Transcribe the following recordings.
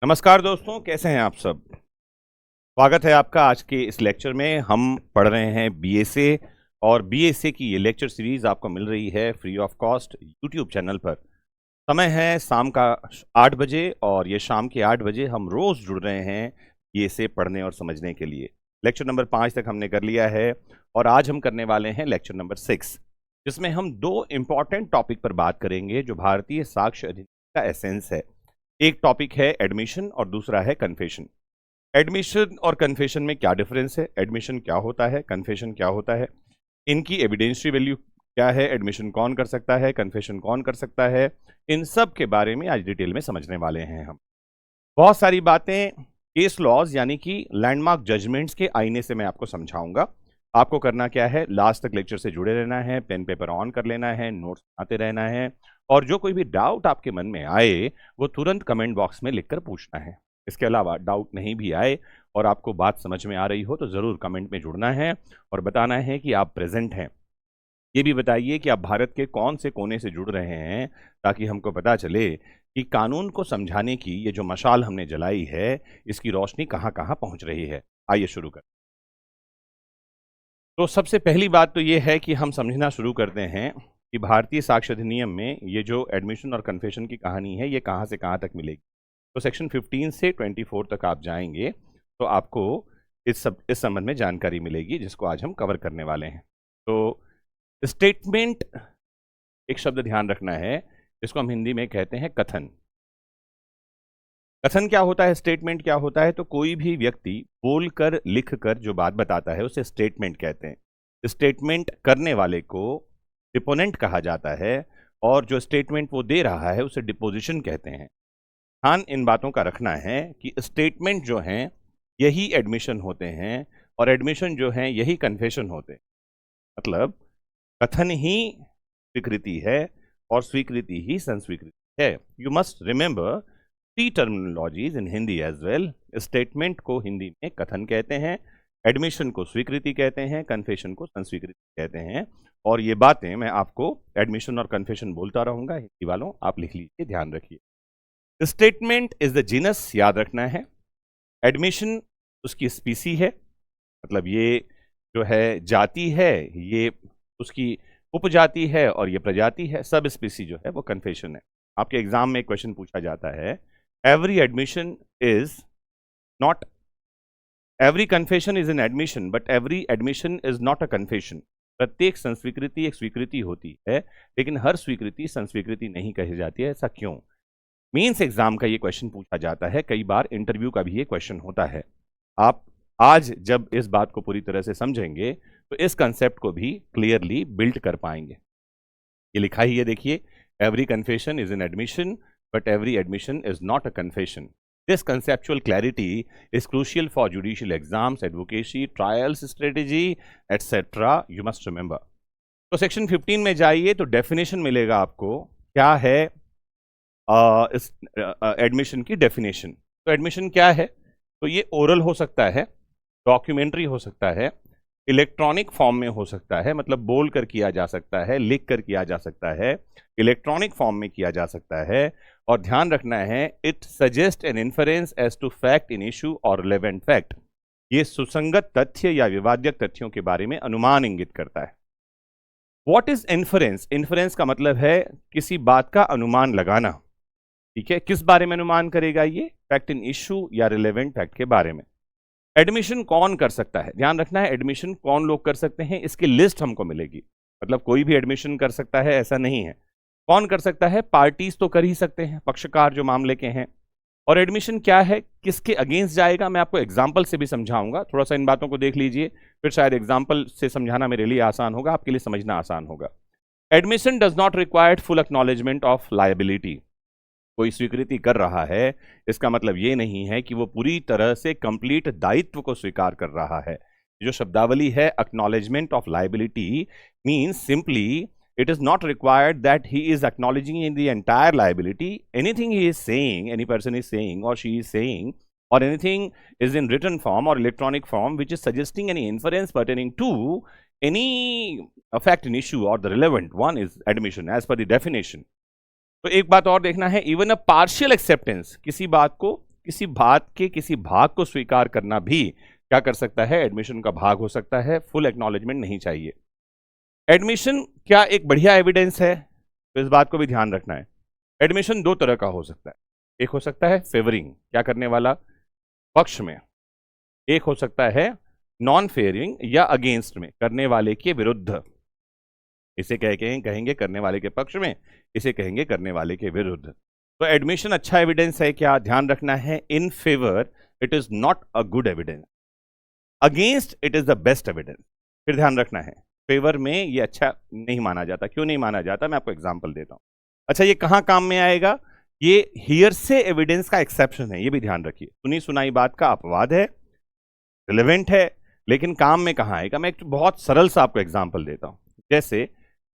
नमस्कार दोस्तों, कैसे हैं आप सब। स्वागत है आपका आज के इस लेक्चर में। हम पढ़ रहे हैं बीएसए और बीएसए की ये लेक्चर सीरीज आपको मिल रही है free of cost YouTube channel पर। समय है शाम का 8 बजे और ये शाम के 8 बजे हम रोज़ जुड़ रहे हैं बीएसए पढ़ने और समझने के लिए। लेक्चर नंबर 5 तक हमने कर लिया है और आज हम करने वाले हैं लेक्चर नंबर 6, जिसमें हम दो इम्पॉर्टेंट टॉपिक पर बात करेंगे जो भारतीय साक्ष्य अधिनियम का एसेंस है। एक टॉपिक है एडमिशन और दूसरा है कन्फेशन। एडमिशन और कन्फेशन में क्या डिफरेंस है, एडमिशन क्या होता है, कन्फेशन क्या होता है, इनकी एविडेंशियल वैल्यू क्या है, एडमिशन कौन कर सकता है, कन्फेशन कौन कर सकता है, इन सब के बारे में आज डिटेल में समझने वाले हैं हम। बहुत सारी बातें केस लॉज यानी कि लैंडमार्क जजमेंट्स के आईने से मैं आपको समझाऊंगा। आपको करना क्या है, लास्ट तक लेक्चर से जुड़े रहना है, पेन पेपर ऑन कर लेना है, नोट्स बनाते रहना है और जो कोई भी डाउट आपके मन में आए वो तुरंत कमेंट बॉक्स में लिखकर पूछना है। इसके अलावा डाउट नहीं भी आए और आपको बात समझ में आ रही हो तो ज़रूर कमेंट में जुड़ना है और बताना है कि आप प्रेजेंट हैं। ये भी बताइए कि आप भारत के कौन से कोने से जुड़ रहे हैं, ताकि हमको पता चले कि कानून को समझाने की ये जो मशाल हमने जलाई है इसकी रोशनी कहाँ कहाँ पहुँच रही है। आइए शुरू करें। तो सबसे पहली बात तो ये है कि हम समझना शुरू करते हैं कि भारतीय साक्ष्य अधिनियम में ये जो एडमिशन और कन्फेशन की कहानी है ये कहाँ से कहाँ तक मिलेगी। तो सेक्शन 15 से 24 तक आप जाएंगे तो आपको इस संबंध में जानकारी मिलेगी, जिसको आज हम कवर करने वाले हैं। तो स्टेटमेंट एक शब्द ध्यान रखना है, जिसको हम हिंदी में कहते हैं कथन। कथन क्या होता है, स्टेटमेंट क्या होता है? तो कोई भी व्यक्ति बोलकर लिखकर जो बात बताता है उसे स्टेटमेंट कहते हैं। स्टेटमेंट करने वाले को डिपोनेंट कहा जाता है और जो स्टेटमेंट वो दे रहा है उसे डिपोजिशन कहते हैं। ध्यान इन बातों का रखना है कि स्टेटमेंट जो हैं यही एडमिशन होते हैं और एडमिशन जो हैं यही कन्फेशन होते हैं। मतलब कथन ही स्वीकृति है और स्वीकृति ही संस्वीकृति है। You must remember three terminologies in Hindi as well. Statement को हिंदी में कथन कहते हैं, एडमिशन को स्वीकृति कहते हैं, कन्फेशन को संस्वीकृति कहते हैं। और ये बातें मैं आपको एडमिशन और कन्फेशन बोलता रहूंगा, हिंदी वालों आप लिख लीजिए, ध्यान रखिए। स्टेटमेंट इज द जीनस, याद रखना है। एडमिशन उसकी स्पीसी है, मतलब ये जो है जाति है, ये उसकी उपजाति है और ये प्रजाति है। सब स्पीसी जो है वो कन्फेशन है। आपके एग्जाम में एक क्वेश्चन पूछा जाता है, every admission is not, every confession is an admission but every admission is not a confession. प्रत्येक संस्वीकृति एक स्वीकृति होती है, लेकिन हर स्वीकृति संस्वीकृति नहीं कही जाती है। ऐसा क्यों? मेंस एग्जाम का ये क्वेश्चन पूछा जाता है, कई बार इंटरव्यू का भी ये क्वेश्चन होता है। आप आज जब इस बात को पूरी तरह से समझेंगे तो इस कंसेप्ट को भी क्लियरली बिल्ड कर पाएंगे। ये लिखा ही है, देखिए, every confession is an admission but every admission is not a confession. This conceptual clarity is crucial for judicial exams, advocacy, trials, strategy, etc. You must remember. तो सेक्शन 15 में जाइए तो डेफिनेशन मिलेगा आपको। क्या है इस एडमिशन की डेफिनेशन? तो एडमिशन क्या है? तो ये ओरल हो सकता है, डॉक्यूमेंट्री हो सकता है, इलेक्ट्रॉनिक फॉर्म में हो सकता है, मतलब बोल कर किया जा सकता है, लिख कर किया जा सकता है, इलेक्ट्रॉनिक फॉर्म में किया जा सकता है। और ध्यान रखना है, it suggest an inference as to fact in issue और रिलेवेंट फैक्ट। ये सुसंगत तथ्य या विवाद्यक तथ्यों के बारे में अनुमान इंगित करता है। What is inference? इन्फरेंस का मतलब है किसी बात का अनुमान लगाना। ठीक है, किस बारे में अनुमान करेगा ये? फैक्ट इन इशू या रिलेवेंट फैक्ट के बारे में। एडमिशन कौन कर सकता है? ध्यान रखना है, एडमिशन कौन लोग कर सकते हैं इसकी लिस्ट हमको मिलेगी। मतलब कोई भी एडमिशन कर सकता है ऐसा नहीं है। कौन कर सकता है? पार्टीज तो कर ही सकते हैं, पक्षकार जो मामले के हैं। और एडमिशन क्या है, किसके अगेंस्ट जाएगा, मैं आपको एग्जाम्पल से भी समझाऊंगा। थोड़ा सा इन बातों को देख लीजिए, फिर शायद एग्जाम्पल से समझाना मेरे लिए आसान होगा, आपके लिए समझना आसान होगा। Admission does not required full acknowledgement of liability. कोई स्वीकृति कर रहा है इसका मतलब ये नहीं है कि वो पूरी तरह से कंप्लीट दायित्व को स्वीकार कर रहा है। जो शब्दावली है acknowledgement of liability means simply it is not required that he is acknowledging in the entire liability. Anything he is saying, any person is saying or she is saying, or anything is in written form or electronic form which is suggesting any inference pertaining to any fact in issue or the relevant one is admission as per the definition. तो एक बात और देखना है, even a partial acceptance, किसी बात को किसी बात के किसी भाग को स्वीकार करना भी क्या कर सकता है, एडमिशन का भाग हो सकता है। फुल एक्नॉलेजमेंट नहीं चाहिए। एडमिशन क्या एक बढ़िया एविडेंस है, तो इस बात को भी ध्यान रखना है। एडमिशन दो तरह का हो सकता है, एक हो सकता है फेवरिंग, क्या करने वाला, पक्ष में, एक हो सकता है नॉन फेवरिंग या अगेंस्ट में, करने वाले के विरुद्ध। इसे कहेंगे करने वाले के पक्ष में, इसे कहेंगे करने वाले के विरुद्ध। तो एडमिशन अच्छा एविडेंस है क्या, ध्यान रखना है, in favour it is not a good evidence, against it is the best evidence. फिर ध्यान रखना है, फेवर में ये अच्छा नहीं माना जाता। क्यों नहीं माना जाता, मैं आपको एग्जांपल देता हूं। अच्छा, ये कहां काम में आएगा, ये हियरसे एविडेंस का एक्सेप्शन है, ये भी ध्यान रखिए। सुनी सुनाई बात का अपवाद है, रिलेवेंट है, लेकिन काम में कहां आएगा। मैं एक बहुत सरल सा आपको एग्जांपल देता हूं। जैसे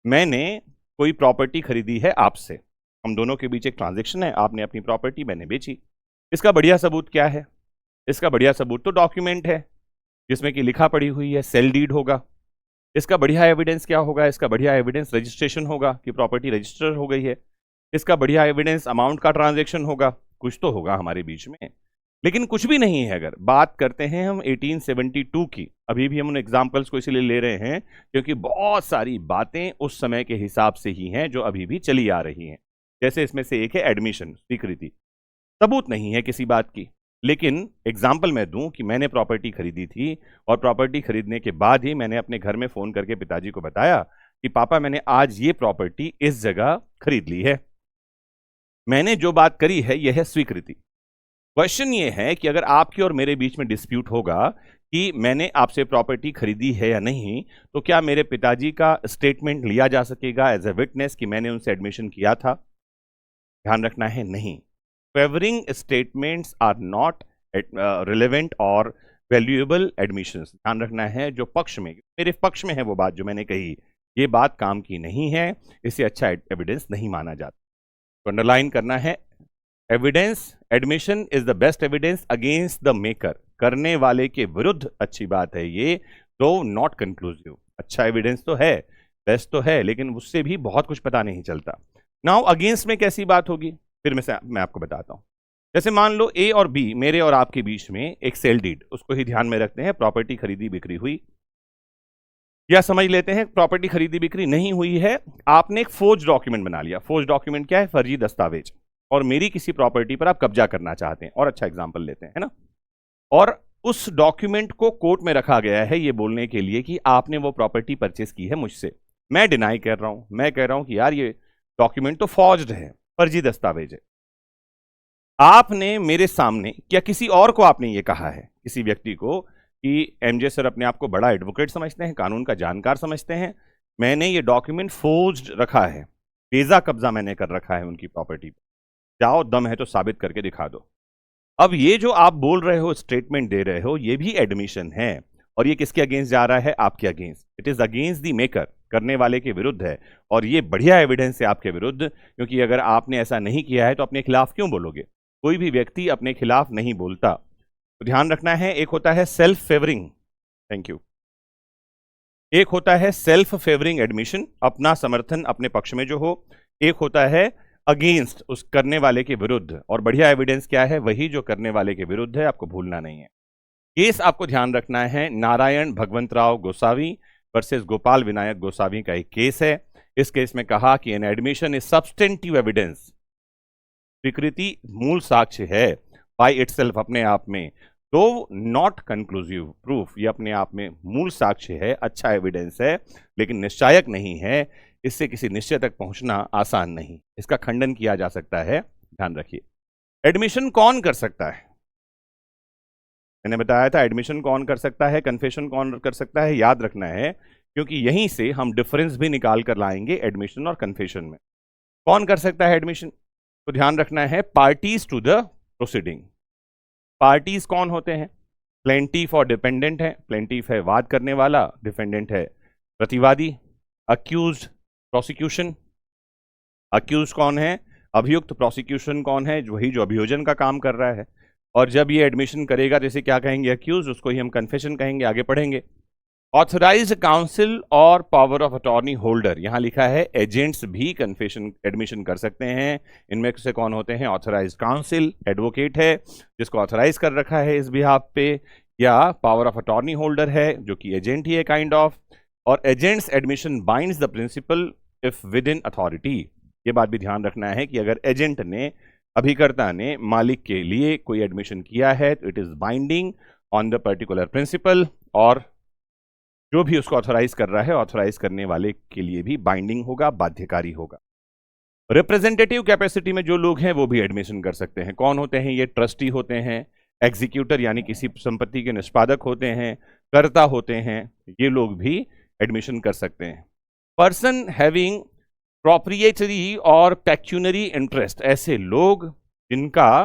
मैंने कोई प्रॉपर्टी खरीदी है आपसे, हम दोनों के बीच एक ट्रांजैक्शन है, आपने अपनी प्रॉपर्टी, मैंने बेची। इसका बढ़िया सबूत क्या है, इसका बढ़िया सबूत तो डॉक्यूमेंट है जिसमें कि लिखा पड़ी हुई है, सेल डीड होगा। इसका बढ़िया एविडेंस क्या होगा, इसका बढ़िया एविडेंस रजिस्ट्रेशन होगा कि प्रॉपर्टी रजिस्टर हो गई है। इसका बढ़िया एविडेंस अमाउंट का ट्रांजैक्शन होगा, कुछ तो होगा हमारे बीच में। लेकिन कुछ भी नहीं है। अगर बात करते हैं हम 1872 की, अभी भी हम उन एग्जाम्पल्स को इसीलिए ले रहे हैं क्योंकि बहुत सारी बातें उस समय के हिसाब से ही हैं जो अभी भी चली आ रही हैं। जैसे इसमें से एक है एडमिशन, स्वीकृति, सबूत नहीं है किसी बात की, लेकिन एग्जाम्पल मैं दूं कि मैंने प्रॉपर्टी खरीदी थी और प्रॉपर्टी खरीदने के बाद ही मैंने अपने घर में फोन करके पिताजी को बताया कि पापा मैंने आज ये प्रॉपर्टी इस जगह खरीद ली है। मैंने जो बात करी है यह है स्वीकृति। क्वेश्चन ये है कि अगर आपके और मेरे बीच में डिस्प्यूट होगा कि मैंने आपसे प्रॉपर्टी खरीदी है या नहीं, तो क्या मेरे पिताजी का स्टेटमेंट लिया जा सकेगा एज ए विटनेस कि मैंने उनसे एडमिशन किया था? ध्यान रखना है, नहीं। Favouring statements are not relevant और वैल्यूएबल एडमिशंस। ध्यान रखना है, जो पक्ष में, मेरे पक्ष में है वो बात जो मैंने कही, ये बात काम की नहीं है, इसे अच्छा एविडेंस नहीं माना जाता। तो अंडरलाइन करना है, evidence, admission is the best evidence against the maker, करने वाले के विरुद्ध अच्छी बात है ये, दो नॉट कंक्लूसिव। अच्छा एविडेंस तो है, बेस्ट तो है, लेकिन उससे भी बहुत कुछ पता नहीं चलता। नाउ अगेंस्ट में कैसी बात होगी, फिर मैं आपको बताता हूं। जैसे मान लो ए और बी, मेरे और आपके बीच में एक सेल डीड, उसको ही ध्यान में रखते हैं, प्रॉपर्टी खरीदी बिक्री हुई, या समझ लेते हैं प्रॉपर्टी खरीदी बिक्री नहीं हुई है, आपने एक फोर्ज डॉक्यूमेंट बना लिया। फोर्ज डॉक्यूमेंट क्या है, फर्जी दस्तावेज, और मेरी किसी प्रॉपर्टी पर आप कब्जा करना चाहते हैं। और अच्छा एग्जांपल लेते हैं, है ना, और उस डॉक्यूमेंट को कोर्ट में रखा गया है ये बोलने के लिए कि आपने वो प्रॉपर्टी परचेस की है मुझसे। मैं डिनाई कर रहा हूं, मैं कह रहा हूं कि यार ये डॉक्यूमेंट तो फॉर्ज्ड है, फर्जी दस्तावेज है। आपने मेरे सामने, क्या किसी और को आपने ये कहा है, किसी व्यक्ति को, कि एमजे सर अपने आप को बड़ा एडवोकेट समझते हैं, कानून का जानकार समझते हैं, मैंने ये डॉक्यूमेंट फोर्ज्ड रखा है, बेजा कब्जा मैंने कर रखा है उनकी प्रॉपर्टी पर, जाओ दम है तो साबित करके दिखा दो। अब ये जो आप बोल रहे हो, स्टेटमेंट दे रहे हो, ये भी एडमिशन है, और ये किसके अगेंस्ट जा रहा है, आपके against. It is against the maker, करने वाले के विरुद्ध है, और ये बढ़िया एविडेंस है आपके विरुद्ध, क्योंकि अगर आपने ऐसा नहीं किया है तो अपने खिलाफ क्यों बोलोगे? कोई भी व्यक्ति अपने खिलाफ नहीं बोलता। तो ध्यान रखना है, एक होता है सेल्फ फेवरिंग, थैंक यू, एक होता है सेल्फ फेवरिंग एडमिशन, अपना समर्थन अपने पक्ष में जो हो, एक होता है अगेंस्ट, उस करने वाले के विरुद्ध। और बढ़िया एविडेंस क्या है, वही जो करने वाले के विरुद्ध है, आपको भूलना नहीं है। केस आपको ध्यान रखना है, नारायण भगवंतराव गोसावी वर्सेस गोपाल विनायक गोसावी का एक केस है। इस केस में कहा कि an admission is substantive evidence, स्वीकृति मूल साक्ष्य है बाय इटसेल्फ, अपने आप में, तो नॉट कंक्लूसिव प्रूफ, ये अपने आप में मूल साक्ष्य है, अच्छा एविडेंस है, लेकिन निश्चायक नहीं है, इससे किसी निश्चय तक पहुंचना आसान नहीं, इसका खंडन किया जा सकता है। ध्यान रखिए, एडमिशन कौन कर सकता है, मैंने बताया था एडमिशन कौन कर सकता है, कन्फेशन कौन कर सकता है, याद रखना है, क्योंकि यहीं से हम डिफरेंस भी निकाल कर लाएंगे एडमिशन और कन्फेशन में। कौन कर सकता है एडमिशन, तो ध्यान रखना है, parties to the proceeding. Parties कौन होते हैं, प्लेंटिफ और डिपेंडेंट है। प्लेंटिफ है वाद करने वाला, डिफेंडेंट है प्रतिवादी। अक्यूज्ड, प्रोसिक्यूशन, अक्यूज कौन है, अभियुक्त। प्रोसिक्यूशन कौन है, वही जो अभियोजन का काम कर रहा है। और जब ये एडमिशन करेगा, जैसे क्या कहेंगे, अक्यूज, उसको ही हम कन्फेशन कहेंगे, आगे पढ़ेंगे। ऑथराइज्ड काउंसिल और पावर ऑफ अटॉर्नी होल्डर, यहां लिखा है एजेंट्स भी कन्फेशन एडमिशन कर सकते हैं। इनमें से कौन होते हैं? ऑथराइज्ड काउंसिल, एडवोकेट है जिसको ऑथराइज कर रखा है इस बिहाफ पे, या पावर ऑफ अटॉर्नी होल्डर है जो कि एजेंट ही है काइंड ऑफ। और agents admission binds the principal if within authority. ये बात भी ध्यान रखना है कि अगर एजेंट ने, अभिकर्ता ने मालिक के लिए कोई एडमिशन किया है तो it is binding on the particular principal, और जो भी उसको ऑथराइज कर रहा है ऑथराइज करने वाले के लिए भी बाइंडिंग होगा, बाध्यकारी होगा। रिप्रेजेंटेटिव कैपेसिटी में जो लोग हैं वो भी एडमिशन कर सकते हैं। कौन होते हैं ये? ट्रस्टी होते हैं, एग्जीक्यूटर यानी किसी संपत्ति के निष्पादक होते हैं, कर्ता होते हैं, ये लोग भी एडमिशन कर सकते हैं। पर्सन हैविंग प्रोप्रिएटरी और पेक्यूनरी इंटरेस्ट, ऐसे लोग जिनका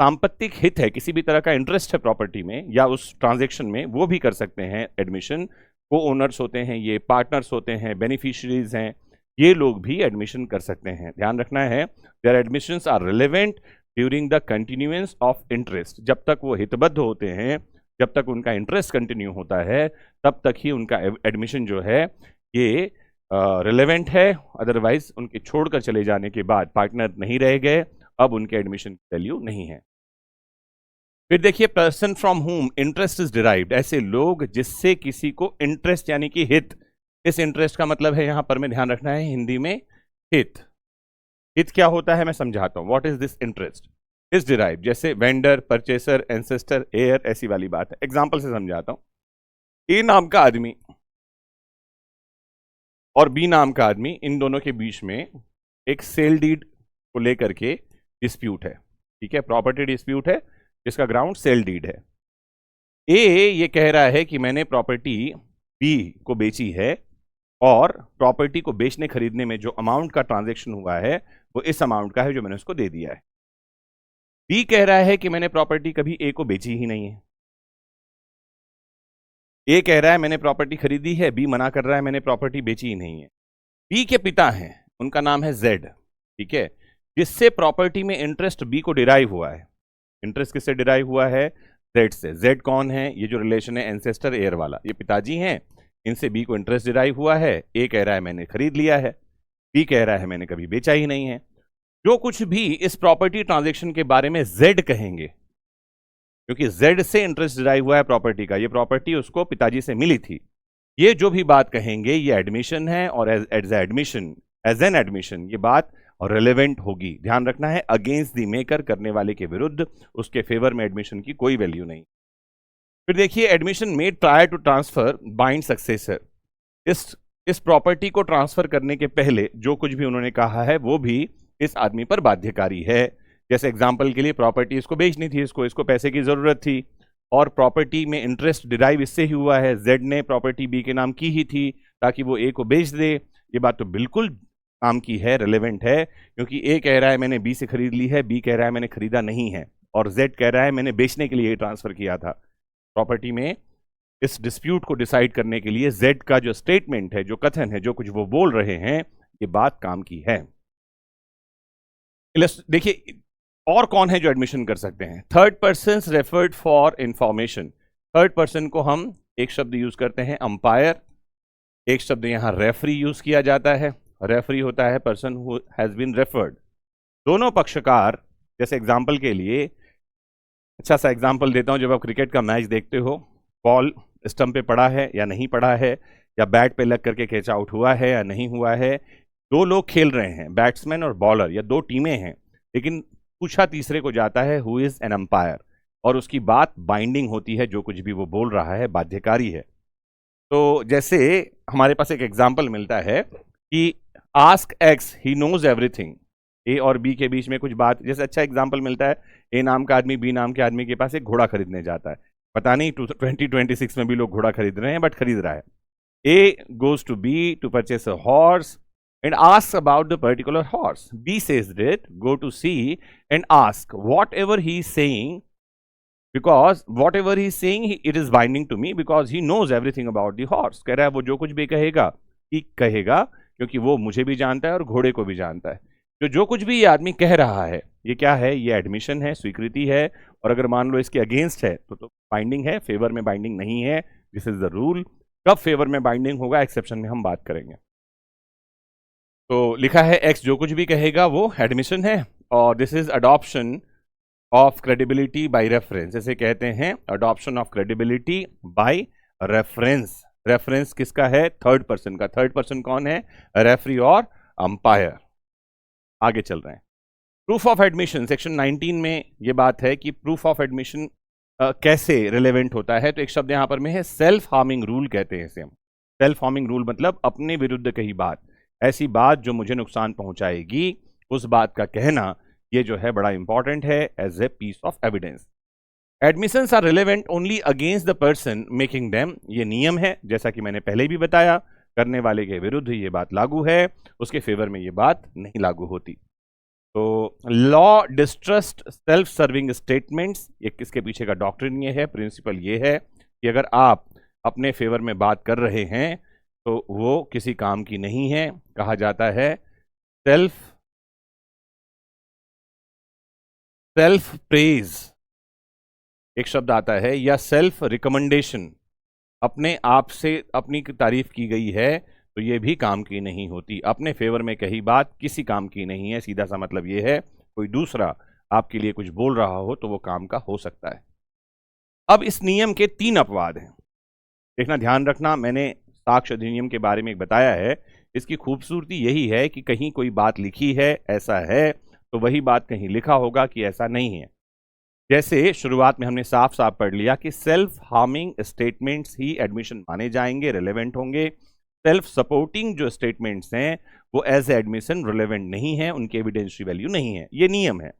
सांपत्तिक हित है, किसी भी तरह का इंटरेस्ट है प्रॉपर्टी में या उस ट्रांजैक्शन में, वो भी कर सकते हैं एडमिशन। को ओनर्स होते हैं, ये पार्टनर्स होते हैं, बेनिफिशियरीज हैं, ये लोग भी एडमिशन कर सकते हैं। ध्यान रखना है, their admissions are relevant during the continuance of interest. जब तक वो हितबद्ध होते हैं, जब तक उनका इंटरेस्ट कंटिन्यू होता है, तब तक ही उनका एडमिशन जो है ये रिलेवेंट है। अदरवाइज उनके छोड़कर चले जाने के बाद पार्टनर नहीं रह गए, अब उनके एडमिशन की वैल्यू नहीं है। फिर देखिए, पर्सन फ्रॉम हुम इंटरेस्ट इज डिराइव्ड, ऐसे लोग जिससे किसी को इंटरेस्ट यानी कि हित, इस इंटरेस्ट का मतलब है यहां पर में ध्यान रखना है हिंदी में हित। हित क्या होता है मैं समझाता हूं। What is this interest? Is derive, जैसे वेंडर, परचेसर, एंसेस्टर, हेयर, ऐसी वाली बात है। एग्जाम्पल से समझाता हूं। ए नाम का आदमी और बी नाम का आदमी, इन दोनों के बीच में एक सेल डीड को लेकर के डिस्प्यूट है, ठीक है, प्रॉपर्टी डिस्प्यूट है जिसका ग्राउंड सेल डीड है। ए ये कह रहा है कि मैंने प्रॉपर्टी बी को बेची है और प्रॉपर्टी को बेचने खरीदने में जो अमाउंट का ट्रांजैक्शन हुआ है वो इस अमाउंट का है जो मैंने उसको दे दिया है। बी कह रहा है कि मैंने प्रॉपर्टी कभी ए को बेची ही नहीं है। ए कह रहा है मैंने प्रॉपर्टी खरीदी है, बी मना कर रहा है मैंने प्रॉपर्टी बेची ही नहीं है। बी के पिता हैं, उनका नाम है जेड, ठीक है, जिससे प्रॉपर्टी में इंटरेस्ट बी को डिराइव हुआ है। इंटरेस्ट किससे डिराइव हुआ है? जेड से। जेड कौन है? ये जो रिलेशन है एंसेस्टर एयर वाला, ये पिताजी हैं, इनसे बी को इंटरेस्ट डिराइव हुआ है। ए कह रहा है मैंने खरीद लिया है, बी कह रहा है मैंने कभी बेचा ही नहीं है। जो कुछ भी इस प्रॉपर्टी ट्रांजैक्शन के बारे में जेड कहेंगे, क्योंकि जेड से इंटरेस्ट डिराइव हुआ है प्रॉपर्टी का, ये प्रॉपर्टी उसको पिताजी से मिली थी, ये जो भी बात कहेंगे ये एडमिशन है, और एज एन एडमिशन ये बात रिलेवेंट होगी। ध्यान रखना है, अगेंस्ट द मेकर, करने वाले के विरुद्ध, उसके फेवर में एडमिशन की कोई वैल्यू नहीं। फिर देखिए, admission made prior to transfer bind successor. इस प्रॉपर्टी को ट्रांसफर करने के पहले जो कुछ भी उन्होंने कहा है वो भी इस आदमी पर बाध्यकारी है। जैसे एग्जाम्पल के लिए, प्रॉपर्टी इसको बेचनी थी, इसको पैसे की जरूरत थी, और प्रॉपर्टी में इंटरेस्ट डिराइव इससे ही हुआ है, जेड ने प्रॉपर्टी बी के नाम की ही थी ताकि वो ए को बेच दे। ये बात तो बिल्कुल काम की है, रिलेवेंट है, क्योंकि ए कह रहा है मैंने बी से खरीद ली है, बी कह रहा है मैंने खरीदा नहीं है, और जेड कह रहा है मैंने बेचने के लिए ट्रांसफर किया था। प्रॉपर्टी में इस डिस्प्यूट को डिसाइड करने के लिए जेड का जो स्टेटमेंट है, जो कथन है, जो कुछ वो बोल रहे हैं, ये बात काम की है। देखिए, और कौन है जो एडमिशन कर सकते हैं? Third person referred for information. Third person को हम एक शब्द यूज करते हैं अंपायर, एक शब्द यहां रेफरी यूज किया जाता है। रेफरी होता है person who has been referred. दोनों पक्षकार, जैसे एग्जाम्पल के लिए, अच्छा सा एग्जाम्पल देता हूं, जब आप क्रिकेट का मैच देखते हो, बॉल स्टंप पे पड़ा है या नहीं पड़ा है, या बैट पे लग करके कैच आउट हुआ है या नहीं हुआ है, दो लोग खेल रहे हैं, बैट्समैन और बॉलर, या दो टीमें हैं, लेकिन पूछा तीसरे को जाता है हु इज एन अंपायर, और उसकी बात बाइंडिंग होती है, जो कुछ भी वो बोल रहा है बाध्यकारी है। तो जैसे हमारे पास एक एग्जाम्पल मिलता है कि ask X, he knows everything. A और बी के बीच में कुछ बात, जैसे अच्छा एग्जाम्पल मिलता है, ए नाम का आदमी बी नाम के आदमी के पास एक घोड़ा खरीदने जाता है। पता नहीं 2026 में भी लोग घोड़ा खरीद रहे हैं, बट खरीद रहा है। A goes to B to purchase a horse and asks about the particular horse. B says that go to C and ask whatever he is saying, because whatever he is saying it is binding to me because he knows everything about the horse. कह रहा है वो जो कुछ भी कहेगा ठीक कहेगा, क्योंकि वो मुझे भी जानता है और घोड़े को भी जानता है। जो कुछ भी ये आदमी कह रहा है, ये क्या है? ये एडमिशन है, स्वीकृति है, और अगर मान लो इसके अगेंस्ट है तो बाइंडिंग है, फेवर में बाइंडिंग नहीं है। This is the rule. कब फेवर में बाइंडिंग होगा, एक्सेप्शन में हम बात करेंगे। तो लिखा है एक्स जो कुछ भी कहेगा वो एडमिशन है, और this is adoption of credibility by reference. इसे कहते हैं adoption of credibility by reference. Reference किसका है? थर्ड पर्सन का। थर्ड पर्सन कौन है? रेफरी और अंपायर। आगे चल रहे हैं। प्रूफ ऑफ एडमिशन सेक्शन 19 में ये बात है कि प्रूफ ऑफ एडमिशन कैसे रिलेवेंट होता है। तो एक शब्द यहां पर में है सेल्फ हार्मिंग रूल, कहते हैं इसे हम। सेल्फ हार्मिंग रूल मतलब अपने विरुद्ध कही बात, ऐसी बात जो मुझे नुकसान पहुंचाएगी, उस बात का कहना, ये जो है बड़ा इंपॉर्टेंट है as a piece of evidence. Admissions are relevant only against the person making them. ये नियम है, जैसा कि मैंने पहले भी बताया, करने वाले के विरुद्ध ये बात लागू है, उसके फेवर में ये बात नहीं लागू होती। तो law distrust self serving statements, ये किसके पीछे का डॉक्ट्रिन ये है, प्रिंसिपल ये है कि अगर आप अपने फेवर में बात कर रहे हैं तो वो किसी काम की नहीं है। कहा जाता है सेल्फ प्रेज एक शब्द आता है, या सेल्फ रिकमेंडेशन, अपने आप से अपनी तारीफ की गई है तो ये भी काम की नहीं होती। अपने फेवर में कही बात किसी काम की नहीं है। सीधा सा मतलब ये है, कोई दूसरा आपके लिए कुछ बोल रहा हो तो वो काम का हो सकता है। अब इस नियम के 3 अपवाद हैं। देखना, ध्यान रखना, मैंने साक्ष्य अधिनियम के बारे में बताया है। इसकी खूबसूरती यही है कि कहीं कोई बात लिखी है ऐसा है, तो वही बात कहीं लिखा होगा कि ऐसा नहीं है। जैसे शुरुआत में हमने साफ साफ पढ़ लिया कि सेल्फ हार्मिंग स्टेटमेंट्स ही एडमिशन माने जाएंगे, रिलेवेंट होंगे। सेल्फ सपोर्टिंग जो स्टेटमेंट्स हैं वो एज एडमिशन रिलेवेंट नहीं है, उनकी एविडेंशियल वैल्यू नहीं है। ये नियम है।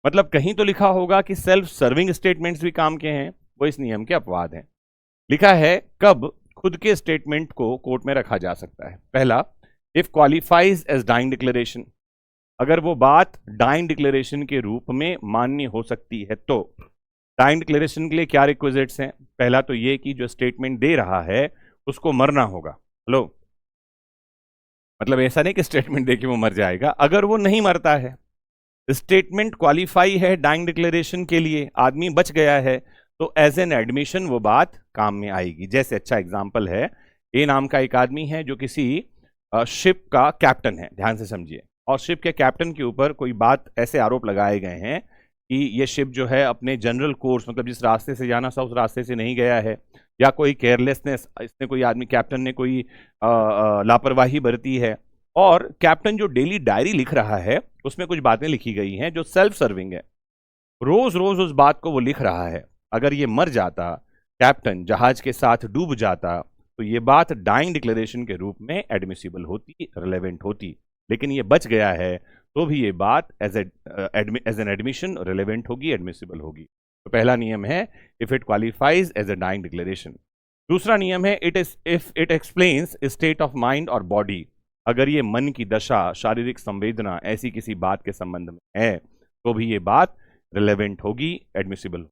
मतलब कहीं तो लिखा होगा कि सेल्फ सर्विंग स्टेटमेंट्स भी काम के हैं, वो इस नियम के अपवाद हैं। लिखा है कब खुद के स्टेटमेंट को कोर्ट में रखा जा सकता है। पहला, if qualifies as dying declaration, अगर वो बात डाइंग डिक्लेरेशन के रूप में मान्य हो सकती है। तो डाइंग डिक्लेरेशन के लिए क्या रिक्विजिट्स हैं? पहला तो ये कि जो स्टेटमेंट दे रहा है उसको मरना होगा। हेलो, मतलब ऐसा नहीं कि स्टेटमेंट दे के वो मर जाएगा। अगर वो नहीं मरता है, स्टेटमेंट क्वालिफाई है डाइंग डिक्लेरेशन के लिए, आदमी बच गया है, तो एज एन एडमिशन वो बात काम में आएगी। जैसे अच्छा एग्जाम्पल है, ए नाम का एक आदमी है जो किसी शिप का कैप्टन है, ध्यान से समझिए, और शिप के कैप्टन के ऊपर कोई बात, ऐसे आरोप लगाए गए हैं कि ये शिप जो है अपने जनरल कोर्स, मतलब जिस रास्ते से जाना था उस रास्ते से नहीं गया है, या कोई केयरलेसनेस, इसने कोई आदमी, कैप्टन ने कोई लापरवाही बरती है। और कैप्टन जो डेली डायरी लिख रहा है उसमें कुछ बातें लिखी गई हैं जो सेल्फ सर्विंग है, रोज रोज उस बात को वो लिख रहा है। अगर ये मर जाता, कैप्टन जहाज के साथ डूब जाता, तो ये बात डाइंग डिक्लेरेशन के रूप में एडमिसिबल होती, रिलेवेंट होती। लेकिन ये बच गया है तो भी ये बात एज एन एडमिशन रिलेवेंट होगी, एडमिसिबल होगी। तो पहला नियम है if it qualifies as a dying declaration. दूसरा नियम है if it explains state of mind और बॉडी, अगर ये मन की दशा, शारीरिक संवेदना, ऐसी किसी बात के संबंध में है तो भी ये बात रिलेवेंट होगी, एडमिसिबल।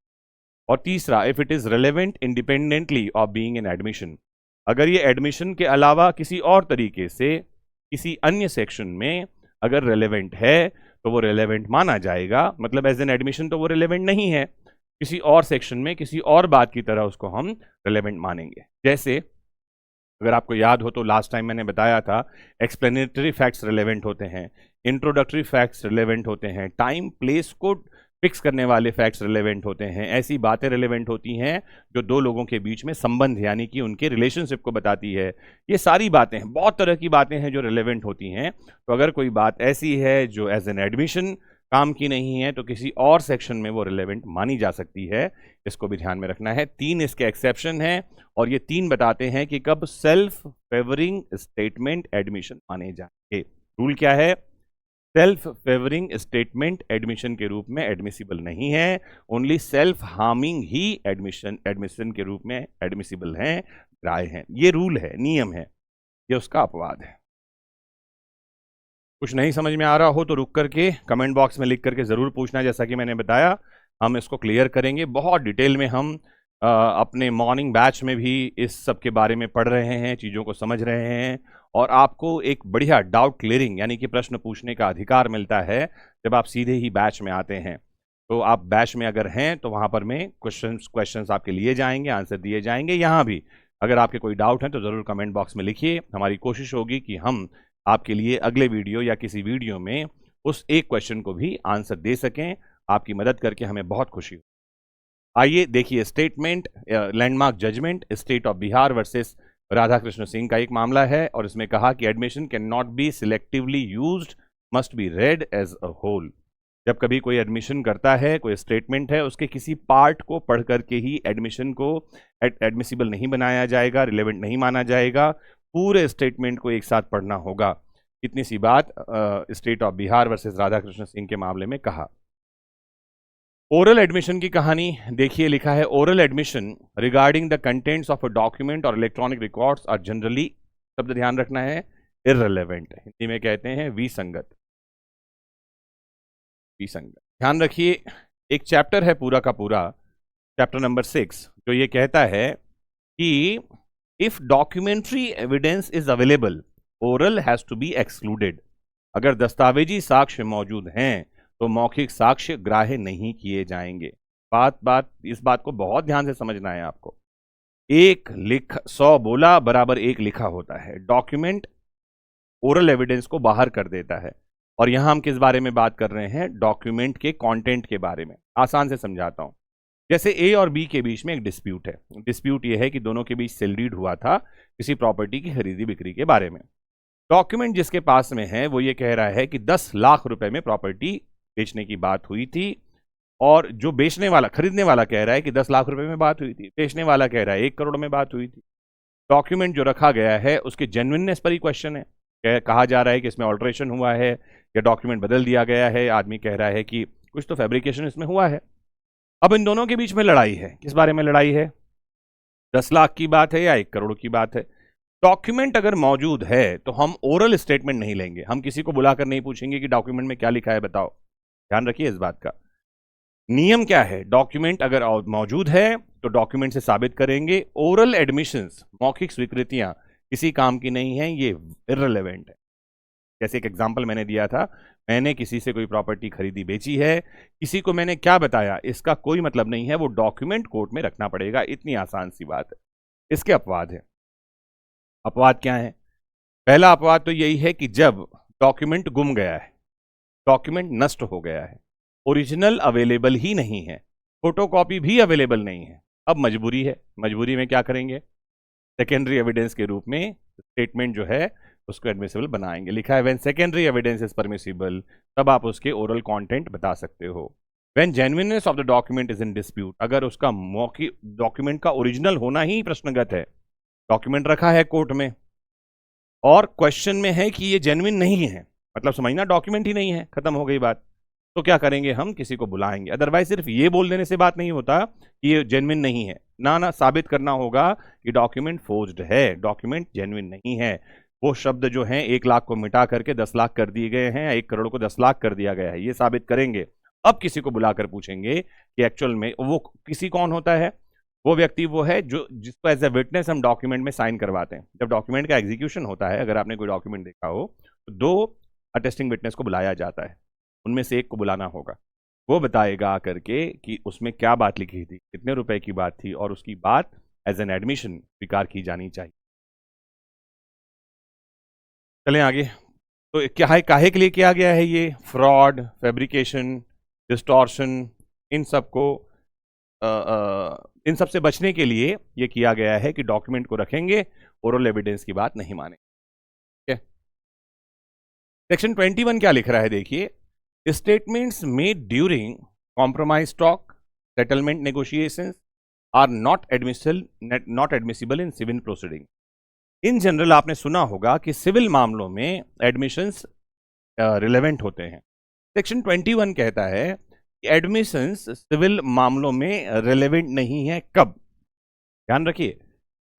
और तीसरा, if it is relevant independently of being an admission, अगर ये एडमिशन के अलावा किसी और तरीके से किसी अन्य सेक्शन में अगर रेलेवेंट है तो वो रेलेवेंट माना जाएगा। मतलब एज एन एडमिशन तो वो रेलेवेंट नहीं है, किसी और सेक्शन में किसी और बात की तरह उसको हम रेलेवेंट मानेंगे। जैसे अगर आपको याद हो तो लास्ट टाइम मैंने बताया था, एक्सप्लेनेटरी फैक्ट्स रिलेवेंट होते हैं, इंट्रोडक्टरी फैक्ट्स रिलेवेंट होते हैं, टाइम प्लेस को फिक्स करने वाले फैक्ट्स रिलेवेंट होते हैं, ऐसी बातें रिलेवेंट होती हैं जो दो लोगों के बीच में संबंध यानी कि उनके रिलेशनशिप को बताती है। ये सारी बातें हैं, बहुत तरह की बातें हैं जो रिलेवेंट होती हैं। तो अगर कोई बात ऐसी है जो एज एन एडमिशन काम की नहीं है तो किसी और सेक्शन में वो रिलेवेंट मानी जा सकती है, इसको भी ध्यान में रखना है। 3 इसके एक्सेप्शन हैं और ये 3 बताते हैं कि कब सेल्फ फेवरिंग स्टेटमेंट एडमिशन माने जाएंगे। रूल क्या है? सेल्फ फेवरिंग स्टेटमेंट एडमिशन के रूप में एडमिसिबल नहीं है, ओनली सेल्फ हार्मिंग ही एडमिशन के रूप में एडमिसिबल हैं, राय हैं। ये रूल है, नियम है, ये उसका अपवाद है। कुछ नहीं समझ में आ रहा हो तो रुक करके कमेंट बॉक्स में लिख करके ज़रूर पूछना। जैसा कि मैंने बताया, हम इसको क्लियर करेंगे बहुत डिटेल में। हम अपने मॉर्निंग बैच में भी इस सब के बारे में पढ़ रहे हैं, चीज़ों को समझ रहे हैं, और आपको एक बढ़िया डाउट क्लियरिंग यानी कि प्रश्न पूछने का अधिकार मिलता है जब आप सीधे ही बैच में आते हैं। तो आप बैच में अगर हैं तो वहाँ पर में क्वेश्चंस आपके लिए जाएंगे, आंसर दिए जाएंगे। यहाँ भी अगर आपके कोई डाउट हैं तो ज़रूर कमेंट बॉक्स में लिखिए। हमारी कोशिश होगी कि हम आपके लिए अगले वीडियो या किसी वीडियो में उस एक क्वेश्चन को भी आंसर दे सकें। आपकी मदद करके हमें बहुत खुशी हो। आइए देखिए statement, landmark judgment, state of Bihar versus Radhakrishna Singh का एक मामला है और इसमें कहा कि admission can not be selectively used, must be read as a whole. जब कभी कोई एडमिशन करता है, कोई स्टेटमेंट है, उसके किसी पार्ट को पढ़ करके ही एडमिशन को एडमिसिबल नहीं बनाया जाएगा, रिलेवेंट नहीं माना जाएगा। पूरे स्टेटमेंट को एक साथ पढ़ना होगा। इतनी सी बात state of Bihar versus Radhakrishna Singh के मामले में कहा। ओरल एडमिशन की कहानी देखिए, लिखा है oral admission regarding the contents of a document और इलेक्ट्रॉनिक रिकॉर्ड्स आर जनरली, शब्द ध्यान रखना है, इररिलेवेंट, हिंदी में कहते हैं विसंगत। विसंगत ध्यान रखिए। एक चैप्टर है पूरा का पूरा, चैप्टर नंबर 6, जो ये कहता है कि if documentary evidence is available, oral has to be excluded. अगर दस्तावेजी साक्ष्य मौजूद हैं तो मौखिक साक्ष्य ग्राह्य नहीं किए जाएंगे। इस बात को बहुत ध्यान से समझना है आपको। 100 बोला बराबर 1 लिखा होता है। डॉक्यूमेंट ओरल एविडेंस को बाहर कर देता है। और यहां हम किस बारे में बात कर रहे हैं? डॉक्यूमेंट के कंटेंट के बारे में। आसान से समझाता हूं। जैसे ए और बी के बीच में एक डिस्प्यूट है। डिस्प्यूट यह है कि दोनों के बीच सेल डीड हुआ था किसी प्रॉपर्टी की खरीदी बिक्री के बारे में। डॉक्यूमेंट जिसके पास में है वो ये कह रहा है कि 10 लाख रुपए में प्रॉपर्टी बेचने की बात हुई थी, और जो बेचने वाला, खरीदने वाला कह रहा है कि 10 लाख रुपए में बात हुई थी, बेचने वाला कह रहा है 1 करोड़ में बात हुई थी। डॉक्यूमेंट जो रखा गया है उसके जेन्युइननेस पर ही क्वेश्चन है। कहा जा रहा है कि इसमें ऑल्ट्रेशन हुआ है या डॉक्यूमेंट बदल दिया गया है। आदमी कह रहा है कि कुछ तो फैब्रिकेशन इसमें हुआ है। अब इन दोनों के बीच में लड़ाई है। किस बारे में लड़ाई है? 10 लाख की बात है या 1 करोड़ की बात है। डॉक्यूमेंट अगर मौजूद है तो हम ओरल स्टेटमेंट नहीं लेंगे। हम किसी को बुलाकर नहीं पूछेंगे कि डॉक्यूमेंट में क्या लिखा है बताओ। ध्यान रखिए इस बात का। नियम क्या है? डॉक्यूमेंट अगर मौजूद है तो डॉक्यूमेंट से साबित करेंगे। ओरल एडमिशंस, मौखिक स्वीकृतियां किसी काम की नहीं है, ये इररिलेवेंट है। जैसे एक एग्जांपल मैंने दिया था, मैंने किसी से कोई प्रॉपर्टी खरीदी बेची है, किसी को मैंने क्या बताया इसका कोई मतलब नहीं है, वो डॉक्यूमेंट कोर्ट में रखना पड़ेगा। इतनी आसान सी बात है। इसके अपवाद है। अपवाद क्या है? पहला अपवाद तो यही है कि जब डॉक्यूमेंट गुम गया है, डॉक्यूमेंट नष्ट हो गया है, ओरिजिनल अवेलेबल ही नहीं है, फोटोकॉपी भी अवेलेबल नहीं है। अब मजबूरी है। मजबूरी में क्या करेंगे? सेकेंडरी एविडेंस के रूप में स्टेटमेंट जो है उसको एडमिसिबल बनाएंगे। लिखा है when secondary evidence is permissible, तब आप उसके ओरल कंटेंट बता सकते हो। When genuineness of the document is in dispute, अगर उसका मौखिक डॉक्यूमेंट का ओरिजिनल होना ही प्रश्नगत है, डॉक्यूमेंट रखा है कोर्ट में और क्वेश्चन में है कि ये जेन्युइन नहीं है, मतलब समझना डॉक्यूमेंट ही नहीं है, खत्म हो गई बात। तो क्या करेंगे? हम किसी को बुलाएंगे। अदरवाइज सिर्फ ये बोल देने से बात नहीं होता कि ये जेन्युइन नहीं है। ना साबित करना होगा कि डॉक्यूमेंट फोर्ज्ड है, डॉक्यूमेंट जेन्युइन नहीं है। वो शब्द जो हैं 1 लाख को मिटा करके 10 लाख कर दिए गए हैं, 1 करोड़ को 10 लाख कर दिया गया है, ये साबित करेंगे। अब किसी को बुलाकर पूछेंगे कि एक्चुअल में वो किसी कौन होता है? वो व्यक्ति वो है जो जिसको एज ए विटनेस हम डॉक्यूमेंट में साइन करवाते हैं। जब डॉक्यूमेंट का एग्जीक्यूशन होता है, अगर आपने कोई डॉक्यूमेंट देखा हो, तो 2 अटेस्टिंग विटनेस को बुलाया जाता है। उनमें से एक को बुलाना होगा। वो बताएगा आकर के कि उसमें क्या बात लिखी थी, कितने रुपए की बात थी, और उसकी बात एज एन एडमिशन स्वीकार की जानी चाहिए। चलें आगे। तो क्या है, काहे के लिए किया गया है ये? फ्रॉड, फैब्रिकेशन, डिस्टॉर्शन, इन सब को इन सब से बचने के लिए ये किया गया है कि डॉक्यूमेंट को रखेंगे, ओरल एविडेंस की बात नहीं मानेंगे। सेक्शन 21 क्या लिख रहा है देखिए। Statements made during compromise talk, settlement negotiations are not admissible in civil proceeding. In general आपने सुना होगा कि सिविल मामलों में एडमिशंस रिलेवेंट होते हैं। सेक्शन 21 कहता है कि एडमिशंस सिविल मामलों में रिलेवेंट नहीं है। कब? ध्यान रखिए,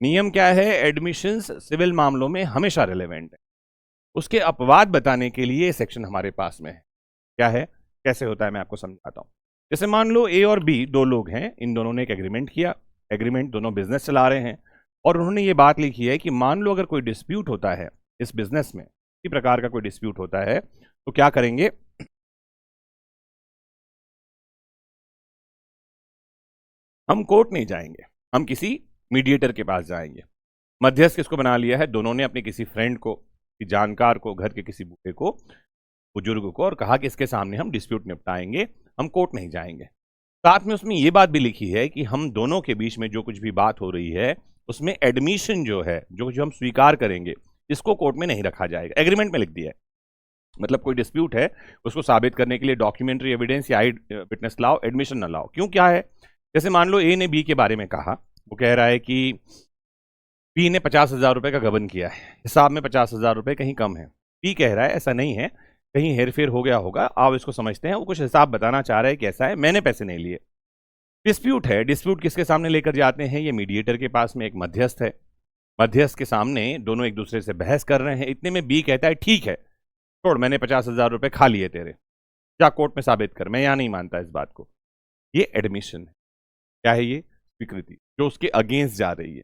नियम क्या है? एडमिशंस सिविल मामलों में हमेशा रिलेवेंट है। उसके अपवाद बताने के लिए सेक्शन हमारे पास में है। क्या है, कैसे होता है, मैं आपको समझाता हूं। जैसे मान लो ए और बी 2 लोग हैं, इन दोनों ने एक एग्रीमेंट किया। एग्रीमेंट, दोनों बिजनेस चला रहे हैं, और उन्होंने ये बात लिखी है कि मान लो अगर कोई डिस्प्यूट होता है इस बिजनेस में, किसी प्रकार का कोई डिस्प्यूट होता है, तो क्या करेंगे? हम कोर्ट नहीं जाएंगे, हम किसी मीडिएटर के पास जाएंगे। मध्यस्थ किसको बना लिया है? दोनों ने अपने किसी फ्रेंड को, किसी जानकार को, घर के किसी बूढ़े को, बुजुर्ग को, और कहा कि इसके सामने हम डिस्प्यूट निपटाएंगे, हम कोर्ट नहीं जाएंगे। साथ में उसमें ये बात भी लिखी है कि हम दोनों के बीच में जो कुछ भी बात हो रही है उसमें एडमिशन जो है, जो हम स्वीकार करेंगे, इसको कोर्ट में नहीं रखा जाएगा। एग्रीमेंट में लिख दिया है। मतलब कोई डिस्प्यूट है, उसको साबित करने के लिए डॉक्यूमेंट्री एविडेंस या विटनेस लाओ, एडमिशन न लाओ। क्यों, क्या है? जैसे मान लो ए ने बी के बारे में कहा, वो कह रहा है कि बी ने 50,000 रुपए का गबन किया है, हिसाब में 50,000 रुपए कहीं कम है। बी कह रहा है ऐसा नहीं है, कहीं हेरफेर हो गया होगा, आओ इसको समझते हैं। वो कुछ हिसाब बताना चाह रहा है कि ऐसा है, मैंने पैसे नहीं लिए। डिस्प्यूट है। डिस्प्यूट किसके सामने लेकर जाते हैं? ये मीडिएटर के पास में एक मध्यस्थ है। मध्यस्थ के सामने दोनों एक दूसरे से बहस कर रहे हैं। इतने में बी कहता है ठीक है, छोड़, मैंने 50,000 रुपए खा लिए तेरे, जा कोर्ट में साबित कर, मैं यहां नहीं मानता इस बात को। ये एडमिशन है। क्या है ये? स्वीकृति, जो उसके अगेंस्ट जा रही है।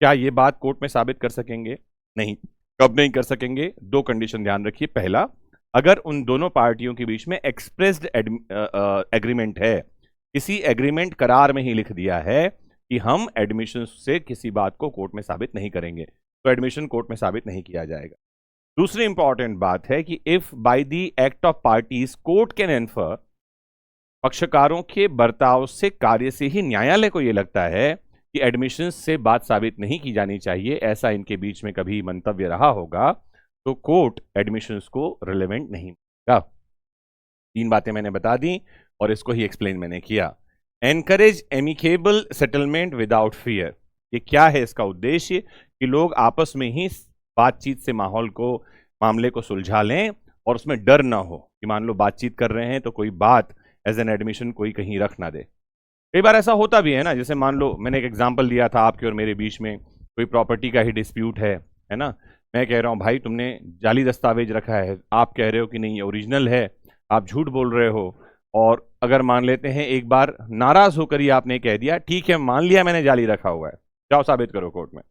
क्या ये बात कोर्ट में साबित कर सकेंगे? नहीं। कब नहीं कर सकेंगे? दो कंडीशन ध्यान रखिए। पहला, अगर उन दोनों पार्टियों के बीच में एक्सप्रेस्ड एग्रीमेंट है, किसी एग्रीमेंट करार में ही लिख दिया है कि हम एडमिशन से किसी बात को कोर्ट में साबित नहीं करेंगे, तो एडमिशन कोर्ट में साबित नहीं किया जाएगा। दूसरी इंपॉर्टेंट बात है कि if by the act of parties court can infer, पक्षकारों के बर्ताव से, कार्य से ही न्यायालय को यह लगता है कि एडमिशन से बात साबित नहीं की जानी चाहिए, ऐसा इनके बीच में कभी मंतव्य रहा होगा, तो कोर्ट एडमिशंस को रिलेवेंट नहीं मानेगा। तीन बातें मैंने बता दी और इसको ही एक्सप्लेन मैंने किया। Encourage amicable settlement without fear. ये क्या है? इसका उद्देश्य कि लोग आपस में ही बातचीत से मामले को सुलझा लें और उसमें डर ना हो कि मान लो बातचीत कर रहे हैं तो कोई बात एज एन एडमिशन कोई कहीं रख ना दे। कई बार ऐसा होता भी है ना, जैसे मान लो मैंने एक एग्जांपल दिया था, आपके और मेरे बीच में कोई प्रॉपर्टी का ही डिस्प्यूट है ना। मैं कह रहा हूँ भाई तुमने जाली दस्तावेज रखा है, आप कह रहे हो कि नहीं ये ओरिजिनल है, आप झूठ बोल रहे हो। और अगर मान लेते हैं एक बार नाराज होकर ही आपने कह दिया ठीक है मान लिया मैंने जाली रखा हुआ है, जाओ साबित करो कोर्ट में,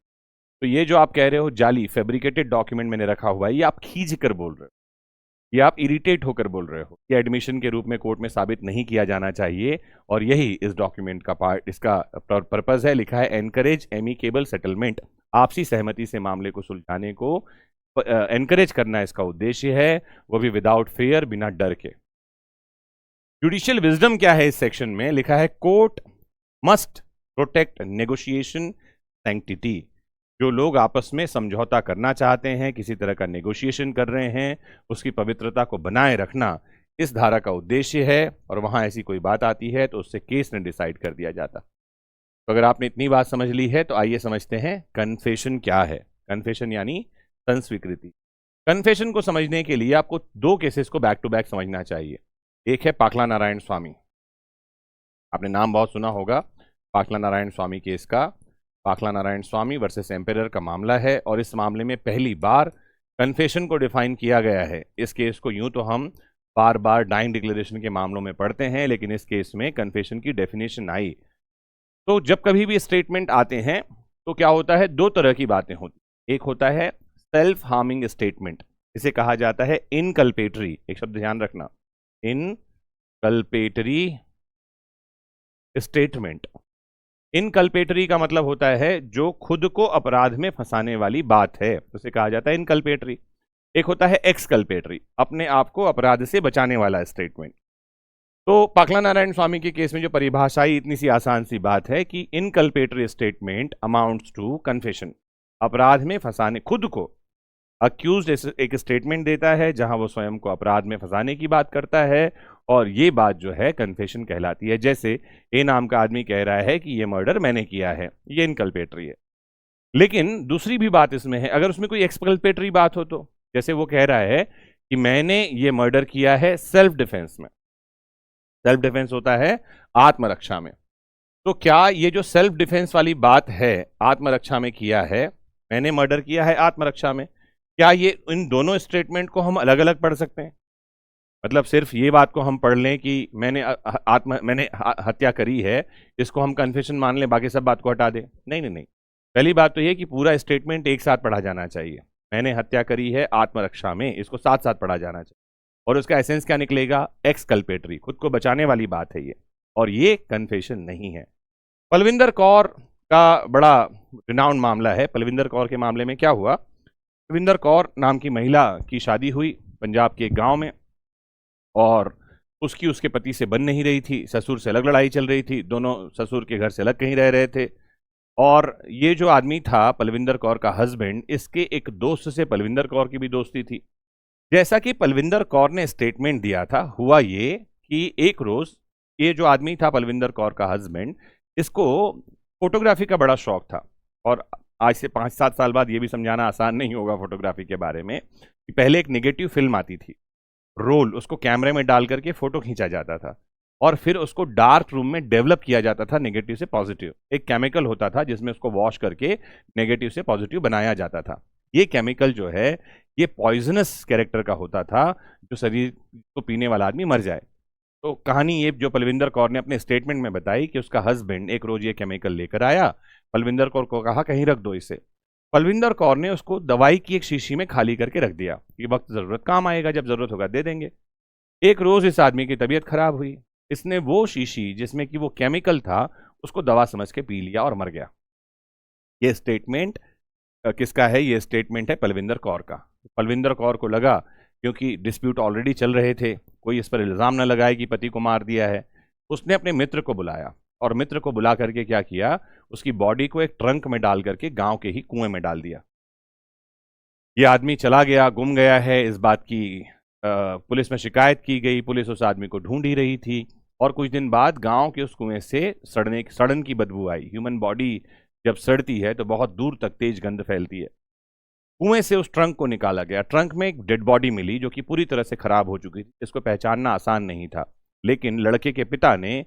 तो ये जो आप कह रहे हो जाली फैब्रिकेटेड डॉक्यूमेंट मैंने रखा हुआ है, ये आप खींच कर बोल रहे हो, ये आप इरिटेट होकर बोल रहे हो, ये एडमिशन के रूप में कोर्ट में साबित नहीं किया जाना चाहिए। और यही इस डॉक्यूमेंट का पार्ट, इसका पर्पस है। लिखा है एनकरेज एमिकेबल सेटलमेंट, आपसी सहमति से मामले को सुलझाने को एनकरेज करना इसका उद्देश्य है, वो भी विदाउट फेयर, बिना डर के। जुडिशियल विजडम क्या है? इस सेक्शन में लिखा है court must protect negotiation sanctity. जो लोग आपस में समझौता करना चाहते हैं, किसी तरह का नेगोशिएशन कर रहे हैं, उसकी पवित्रता को बनाए रखना इस धारा का उद्देश्य है। और वहां ऐसी कोई बात आती है तो उससे केस ने डिसाइड कर दिया जाता। तो अगर आपने इतनी बात समझ ली है तो आइए समझते हैं कन्फेशन क्या है। कन्फेशन यानी संस्वीकृति। कन्फेशन को समझने के लिए आपको दो केसेस को बैक टू बैक समझना चाहिए। एक है पाखला नारायण स्वामी, आपने नाम बहुत सुना होगा पाखला नारायण स्वामी केस का। पाखला नारायण स्वामी वर्सेस एम्पेरर का मामला है और इस मामले में पहली बार कन्फेशन को डिफाइन किया गया है। इस केस को यूं तो हम बार बार डाइंग डिक्लेरेशन के मामलों में पढ़ते हैं, लेकिन इस केस में कन्फेशन की डेफिनेशन आई। तो जब कभी भी स्टेटमेंट आते हैं तो क्या होता है, दो तरह की बातें होती। एक होता है सेल्फ हार्मिंग स्टेटमेंट, इसे कहा जाता है इनकल्पेटरी। एक शब्द ध्यान रखना, इनकल्पेटरी स्टेटमेंट। इनकल्पेटरी का मतलब होता है जो खुद को अपराध में फंसाने वाली बात है, उसे कहा जाता है इनकल्पेटरी। एक होता है एक्सकल्पेटरी, अपने आप को अपराध से बचाने वाला स्टेटमेंट। तो पाखला नारायण स्वामी के केस में जो परिभाषा आई, इतनी सी आसान सी बात है कि इनकल्पेटरी स्टेटमेंट अमाउंट्स टू कन्फेशन। अपराध में फंसाने, खुद को अक्यूज्ड एक स्टेटमेंट देता है जहां वो स्वयं को अपराध में फंसाने की बात करता है, और ये बात जो है कन्फेशन कहलाती है। जैसे ए नाम का आदमी कह रहा है कि ये मर्डर मैंने किया है, ये इनकल्पेटरी है। लेकिन दूसरी भी बात इसमें है, अगर उसमें कोई एक्सकल्पेटरी बात हो तो, जैसे वो कह रहा है कि मैंने ये मर्डर किया है सेल्फ डिफेंस में। सेल्फ डिफेंस होता है आत्मरक्षा में। तो क्या ये जो सेल्फ डिफेंस वाली बात है, आत्मरक्षा में किया है, मैंने मर्डर किया है आत्मरक्षा में, क्या ये इन दोनों स्टेटमेंट को हम अलग अलग पढ़ सकते हैं? मतलब सिर्फ ये बात को हम पढ़ लें कि मैंने हत्या करी है, इसको हम कन्फेशन मान लें, बाकी सब बात को हटा दें? नहीं नहीं नहीं। पहली बात तो ये कि पूरा स्टेटमेंट एक साथ पढ़ा जाना चाहिए। मैंने हत्या करी है आत्मरक्षा में, इसको साथ साथ पढ़ा जाना चाहिए। और उसका एसेंस क्या निकलेगा? एक्सकल्पेटरी, खुद को बचाने वाली बात है ये, और ये कन्फेशन नहीं है। पलविंदर कौर का बड़ा रिनाउंड मामला है। पलविंदर कौर के मामले में क्या हुआ, पलविंदर कौर नाम की महिला की शादी हुई पंजाब के एक गांव में, और उसकी उसके पति से बन नहीं रही थी, ससुर से अलग लड़ाई चल रही थी, दोनों ससुर के घर से अलग कहीं रह रहे थे। और ये जो आदमी था पलविंदर कौर का हस्बैंड, इसके एक दोस्त से पलविंदर कौर की भी दोस्ती थी। जैसा कि पलविंदर कौर ने स्टेटमेंट दिया था, हुआ ये कि एक रोज ये जो आदमी था पलविंदर कौर का हस्बैंड, इसको फोटोग्राफी का बड़ा शौक था। और आज से 5-7 साल बाद ये भी समझाना आसान नहीं होगा फोटोग्राफी के बारे में कि पहले एक नेगेटिव फिल्म आती थी, रोल, उसको कैमरे में डाल करके फोटो खींचा जाता था और फिर उसको डार्क रूम में डेवलप किया जाता था नेगेटिव से पॉजिटिव। एक केमिकल होता था जिसमें उसको वॉश करके नेगेटिव से पॉजिटिव बनाया जाता था। ये केमिकल जो है ये पॉइजनस कैरेक्टर का होता था, जो शरीर को पीने वाला आदमी मर जाए। तो कहानी ये जो पलविंदर कौर ने अपने स्टेटमेंट में बताई कि उसका हस्बैंड एक रोज ये केमिकल लेकर आया, पलविंदर कौर को कहा कहीं रख दो इसे। पलविंदर कौर ने उसको दवाई की एक शीशी में खाली करके रख दिया कि वक्त जरूरत काम आएगा, जब जरूरत होगा दे देंगे। एक रोज इस आदमी की तबीयत खराब हुई, इसने वो शीशी जिसमें कि वो केमिकल था उसको दवा समझ के पी लिया और मर गया। ये स्टेटमेंट किसका है, ये स्टेटमेंट है पलविंदर कौर का। पलविंदर कौर को लगा, क्योंकि डिस्प्यूट ऑलरेडी चल रहे थे, कोई इस पर इल्ज़ाम न लगाए कि पति को मार दिया है, उसने अपने मित्र को बुलाया और मित्र को बुला करके क्या किया, उसकी बॉडी को एक ट्रंक में डाल करके गांव के ही कुएं में डाल दिया। ये आदमी चला गया, गुम गया है, इस बात की पुलिस में शिकायत की गई, पुलिस उस आदमी को ढूंढ ही रही थी। और कुछ दिन बाद गांव के उस कुएं से सड़न की बदबू आई। ह्यूमन बॉडी जब सड़ती है तो बहुत दूर तक तेज गंध फैलती है। कुएं से उस ट्रंक को निकाला गया, ट्रंक में एक डेड बॉडी मिली जो कि पूरी तरह से खराब हो चुकी थी, इसको पहचानना आसान नहीं था। लेकिन लड़के के पिता ने,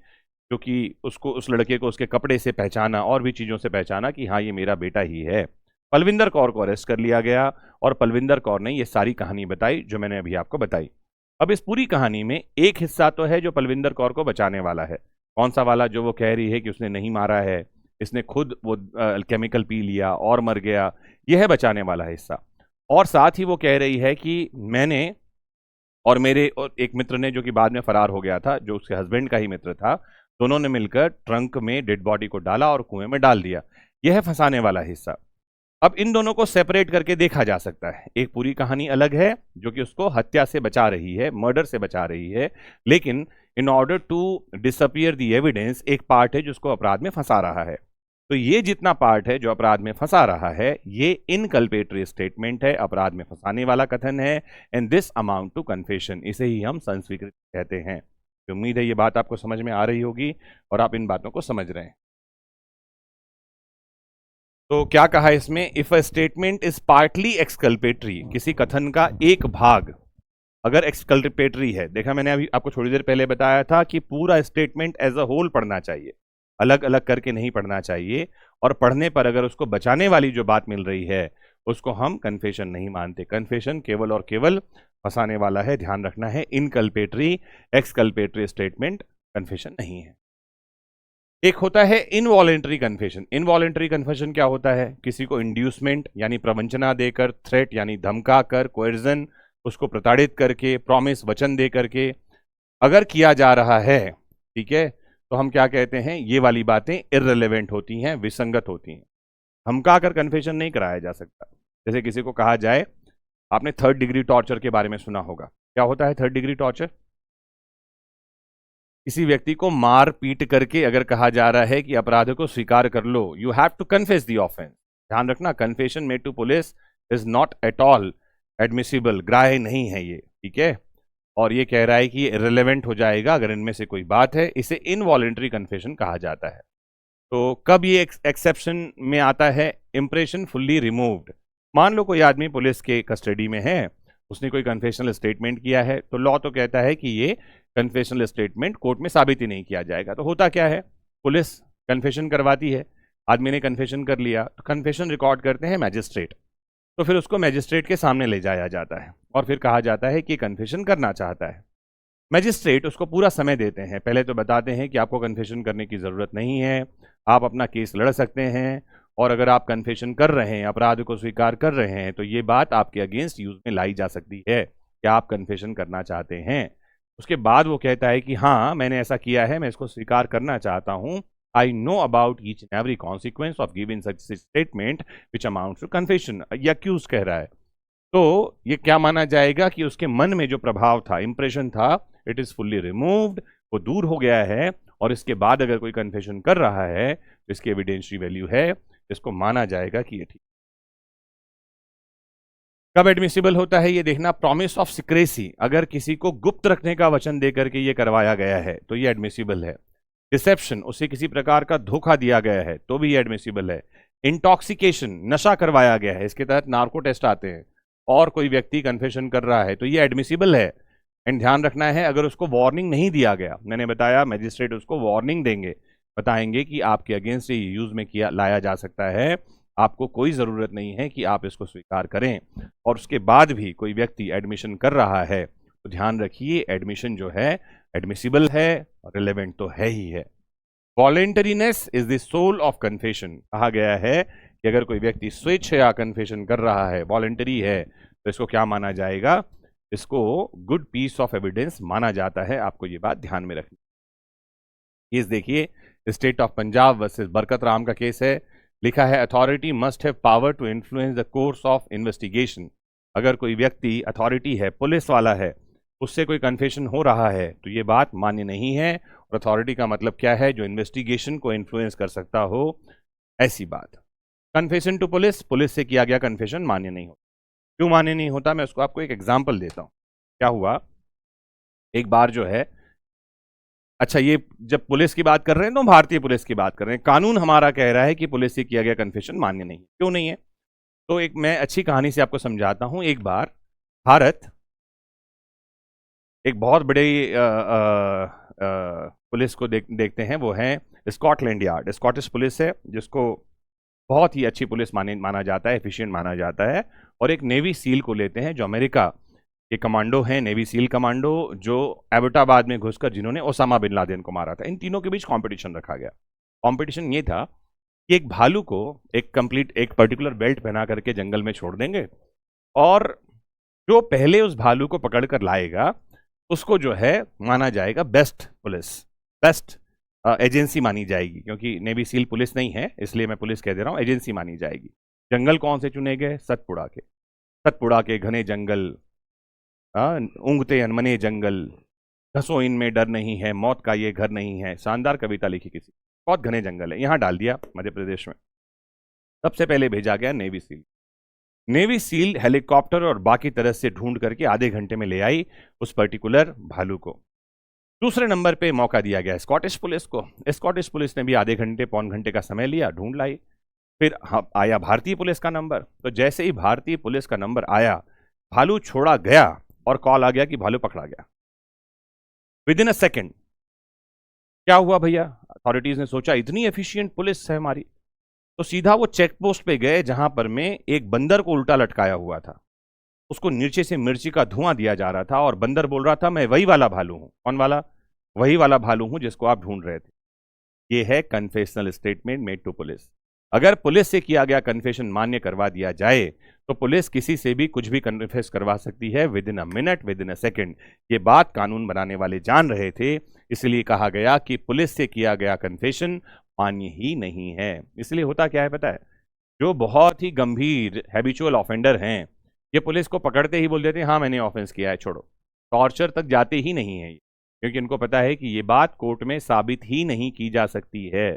जो कि उसको, उस लड़के को उसके कपड़े से पहचाना और भी चीज़ों से पहचाना कि हाँ ये मेरा बेटा ही है। पलविंदर कौर को अरेस्ट कर लिया गया और पलविंदर कौर ने ये सारी कहानी बताई जो मैंने अभी आपको बताई। अब इस पूरी कहानी में एक हिस्सा तो है जो पलविंदर कौर को बचाने वाला है। कौन सा वाला, जो वो कह रही है कि उसने नहीं मारा है, इसने खुद वो केमिकल पी लिया और मर गया, यह है बचाने वाला हिस्सा। और साथ ही वो कह रही है कि मैंने और मेरे और एक मित्र ने, जो कि बाद में फरार हो गया था, जो उसके हस्बैंड का ही मित्र था, दोनों ने मिलकर ट्रंक में डेड बॉडी को डाला और कुएं में डाल दिया। यह है फंसाने वाला हिस्सा। अब इन दोनों को सेपरेट करके देखा जा सकता है। एक पूरी कहानी अलग है जो कि उसको हत्या से बचा रही है, मर्डर से बचा रही है, लेकिन in order to disappear the evidence एक पार्ट है जिसको अपराध में फंसा रहा है। तो ये जितना पार्ट है जो अपराध में फंसा रहा है, ये इनकल्पेटरी स्टेटमेंट है, अपराध में फंसाने वाला कथन है, and this amount to confession, इसे ही हम संस्वीकृत कहते हैं। तो उम्मीद है ये बात आपको समझ में आ रही होगी और आप इन बातों को समझ रहे हैं। तो क्या कहा इसमें, if a statement is partly exculpatory, किसी कथन का एक भाग अगर एक्सकल्पेटरी है, देखा मैंने अभी आपको थोड़ी देर पहले बताया था कि पूरा स्टेटमेंट एज अ होल पढ़ना चाहिए, अलग अलग करके नहीं पढ़ना चाहिए। और पढ़ने पर अगर उसको बचाने वाली जो बात मिल रही है उसको हम कन्फेशन नहीं मानते। कन्फेशन केवल और केवल फंसाने वाला है, ध्यान रखना है। इनकल्पेटरी, एक्सकल्पेटरी स्टेटमेंट कन्फेशन नहीं है। एक होता है इनवॉलेंटरी कन्फेशन। इनवॉलेंटरी कन्फेशन क्या होता है, किसी को इंड्यूसमेंट यानी प्रवंचना देकर, थ्रेट यानी धमका कर, कोएर्जन उसको प्रताड़ित करके, प्रॉमिस वचन दे करके अगर किया जा रहा है, ठीक है, तो हम क्या कहते हैं, ये वाली बातें इररिलेवेंट होती हैं, विसंगत होती हैं। धमका कर कन्फेशन नहीं कराया जा सकता। जैसे किसी को कहा जाए, आपने 3rd डिग्री टॉर्चर के बारे में सुना होगा। क्या होता है 3rd डिग्री टॉर्चर? किसी व्यक्ति को मार पीट करके अगर कहा जा रहा है कि अपराध को स्वीकार कर लो, you have to confess the offence. ध्यान रखना, confession made to police is not at all admissible, ग्राह्य नहीं है ये, ठीक है। और ये कह रहा है कि ये इररिलेवेंट हो जाएगा अगर इनमें से कोई बात है, इसे इनवॉलेंटरी कन्फेशन कहा जाता है। तो कब ये एक्सेप्शन में आता है, इंप्रेशन फुल्ली रिमूव्ड। मान लो कोई आदमी पुलिस के कस्टडी में है, उसने कोई कन्फेशनल स्टेटमेंट किया है, तो लॉ तो कहता है कि ये कन्फेशनल स्टेटमेंट कोर्ट में साबित ही नहीं किया जाएगा। तो होता क्या है, पुलिस कन्फेशन करवाती है, आदमी ने कन्फेशन कर लिया, तो कन्फेशन रिकॉर्ड करते हैं मैजिस्ट्रेट, तो फिर उसको मैजिस्ट्रेट के सामने ले जाया जाता है और फिर कहा जाता है कि कन्फेशन करना चाहता है। मैजिस्ट्रेट उसको पूरा समय देते हैं, पहले तो बताते हैं कि आपको कन्फेशन करने की ज़रूरत नहीं है, आप अपना केस लड़ सकते हैं, और अगर आप कन्फेशन कर रहे हैं, अपराध को स्वीकार कर रहे हैं, तो ये बात आपके अगेंस्ट यूज में लाई जा सकती है कि आप कन्फेशन करना चाहते हैं। उसके बाद वो कहता है कि हाँ मैंने ऐसा किया है, मैं इसको स्वीकार करना चाहता हूँ, I know about each and every consequence of giving such statement which amounts to confession. ये accused कह रहा है, तो ये क्या माना जाएगा कि उसके मन में जो प्रभाव था, इंप्रेशन था, इट इज फुल्ली रिमूव्ड, वो दूर हो गया है, और इसके बाद अगर कोई कन्फेशन कर रहा है तो इसकी एविडेंशियरी वैल्यू है, इसको माना जाएगा कि ये ठीक। कब एडमिसिबल होता है ये देखना, प्रॉमिस ऑफ सिक्रेसी, अगर किसी को गुप्त रखने का वचन देकर के ये करवाया गया है तो ये एडमिसिबल है। डिसेप्शन, उसे किसी प्रकार का धोखा दिया गया है तो भी ये एडमिसिबल है। इंटॉक्सिकेशन, नशा करवाया गया है, इसके तहत नार्को टेस्ट आते हैं, और कोई व्यक्ति कन्फेशन कर रहा है तो ये एडमिसिबल है। एंड ध्यान रखना है, अगर उसको वार्निंग नहीं दिया गया, मैंने बताया मैजिस्ट्रेट उसको वार्निंग देंगे, बताएंगे कि आपके अगेंस्ट ये यूज में किया लाया जा सकता है, आपको कोई ज़रूरत नहीं है कि आप इसको स्वीकार करें। और उसके बाद भी कोई व्यक्ति एडमिशन कर रहा है तो ध्यान रखिए एडमिशन जो है एडमिसिबल है, रिलेवेंट तो है ही है। Voluntariness is the soul of confession, कहा गया है कि अगर कोई व्यक्ति स्वेच्छया कन्फेशन कर रहा है, वॉलेंटरी है, तो इसको क्या माना जाएगा, इसको गुड पीस ऑफ एविडेंस माना जाता है। आपको ये बात ध्यान में रखनी। केस देखिए, state of Punjab versus Barkat Ram का केस है। लिखा है authority must have power to influence the course of investigation. अगर कोई व्यक्ति अथॉरिटी है, पुलिस वाला है, उससे कोई कन्फेशन हो रहा है तो ये बात मान्य नहीं है। और अथॉरिटी का मतलब क्या है, जो इन्वेस्टिगेशन को इन्फ्लुएंस कर सकता हो, ऐसी बात। कन्फेशन टू पुलिस, पुलिस से किया गया कन्फेशन मान्य नहीं होता। क्यों मान्य नहीं होता, मैं उसको आपको एक एग्जाम्पल देता हूं। क्या हुआ, एक बार जो है, अच्छा ये जब पुलिस की बात कर रहे हैं तो भारतीय पुलिस की बात कर रहे हैं, कानून हमारा कह रहा है कि पुलिस से किया गया कन्फेशन मान्य नहीं, क्यों नहीं है, तो एक मैं अच्छी कहानी से आपको समझाता हूं। एक बार भारत एक बहुत बड़े पुलिस को देखते हैं, वो है स्कॉटलैंड यार्ड। स्कॉटिश पुलिस है जिसको बहुत ही अच्छी पुलिस माना जाता है, एफिशिएंट माना जाता है। और एक नेवी सील को लेते हैं जो अमेरिका के कमांडो हैं, नेवी सील कमांडो, जो एबटाबाद में घुसकर जिन्होंने ओसामा बिन लादेन को मारा था। इन तीनों के बीच कंपटीशन रखा गया। कंपटीशन ये था कि एक भालू को एक पर्टिकुलर बेल्ट पहना करके जंगल में छोड़ देंगे, और जो पहले उस भालू को पकड़कर लाएगा उसको जो है माना जाएगा बेस्ट पुलिस, बेस्ट एजेंसी मानी जाएगी, क्योंकि नेवी सील पुलिस नहीं है इसलिए मैं पुलिस कह दे रहा हूँ, एजेंसी मानी जाएगी। जंगल कौन से चुने गए, सतपुड़ा के घने जंगल, ऊँघते अनमने जंगल, घसो इनमें डर नहीं है, मौत का ये घर नहीं है, शानदार कविता लिखी किसी, बहुत घने जंगल है, यहाँ डाल दिया मध्य प्रदेश में। सबसे पहले भेजा गया navy seal. Navy seal helicopter और बाकी तरह से ढूंढ करके आधे घंटे में ले आई उस पर्टिकुलर भालू को। दूसरे नंबर पे मौका दिया गया स्कॉटिश पुलिस को। स्कॉटिश पुलिस ने भी आधे घंटे पौन घंटे का समय लिया, ढूंढ लाई। फिर आया भारतीय पुलिस का नंबर। तो जैसे ही भारतीय पुलिस का नंबर आया, भालू छोड़ा गया और कॉल आ गया कि भालू पकड़ा गया। विद इन अ सेकेंड क्या हुआ भैया, अथॉरिटीज ने सोचा इतनी एफिशिएंट पुलिस है हमारी, तो सीधा वो चेक पोस्ट पे गए जहां पर में एक बंदर को उल्टा लटकाया हुआ था, उसको नीचे से मिर्ची का धुआं दिया जा रहा था, और बंदर बोल रहा था मैं वही वाला भालू हूं। कौन वाला, वही वाला भालू हूं जिसको आप ढूंढ रहे थे। ये है confessional statement made to police. अगर पुलिस से किया गया कन्फेशन मान्य करवा दिया जाए तो पुलिस किसी से भी कुछ भी कन्फेस करवा सकती है with in a minute, with in a second. ये बात कानून बनाने वाले जान रहे थे, इसलिए कहा गया कि पुलिस से किया गया कन्फेशन मान्य ही नहीं है। इसलिए होता क्या है पता है, जो बहुत ही गंभीर हैबिचुअल ऑफेंडर हैं, ये पुलिस को पकड़ते ही बोल देते हैं हाँ मैंने ऑफेंस किया है, छोड़ो। टॉर्चर तक जाते ही नहीं है, क्योंकि इनको पता है कि ये बात कोर्ट में साबित ही नहीं की जा सकती है।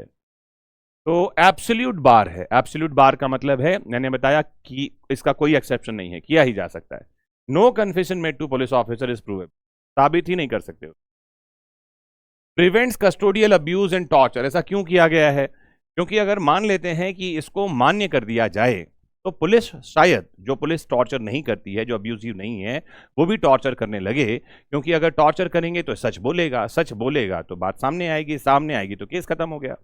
तो एब्सोल्यूट बार है। एब्सोल्यूट बार का मतलब है, मैंने बताया कि इसका कोई एक्सेप्शन नहीं है, किया ही जा सकता है। No confession made to police officer is provable, साबित ही नहीं कर सकते। Prevents custodial abuse and torture, ऐसा क्यों किया गया है, क्योंकि अगर मान लेते हैं कि इसको मान्य कर दिया जाए तो पुलिस शायद, जो पुलिस टॉर्चर नहीं करती है, जो अब्यूजिव नहीं है, वो भी टॉर्चर करने लगे। क्योंकि अगर टॉर्चर करेंगे तो सच बोलेगा तो बात सामने आएगी तो केस खत्म हो गया।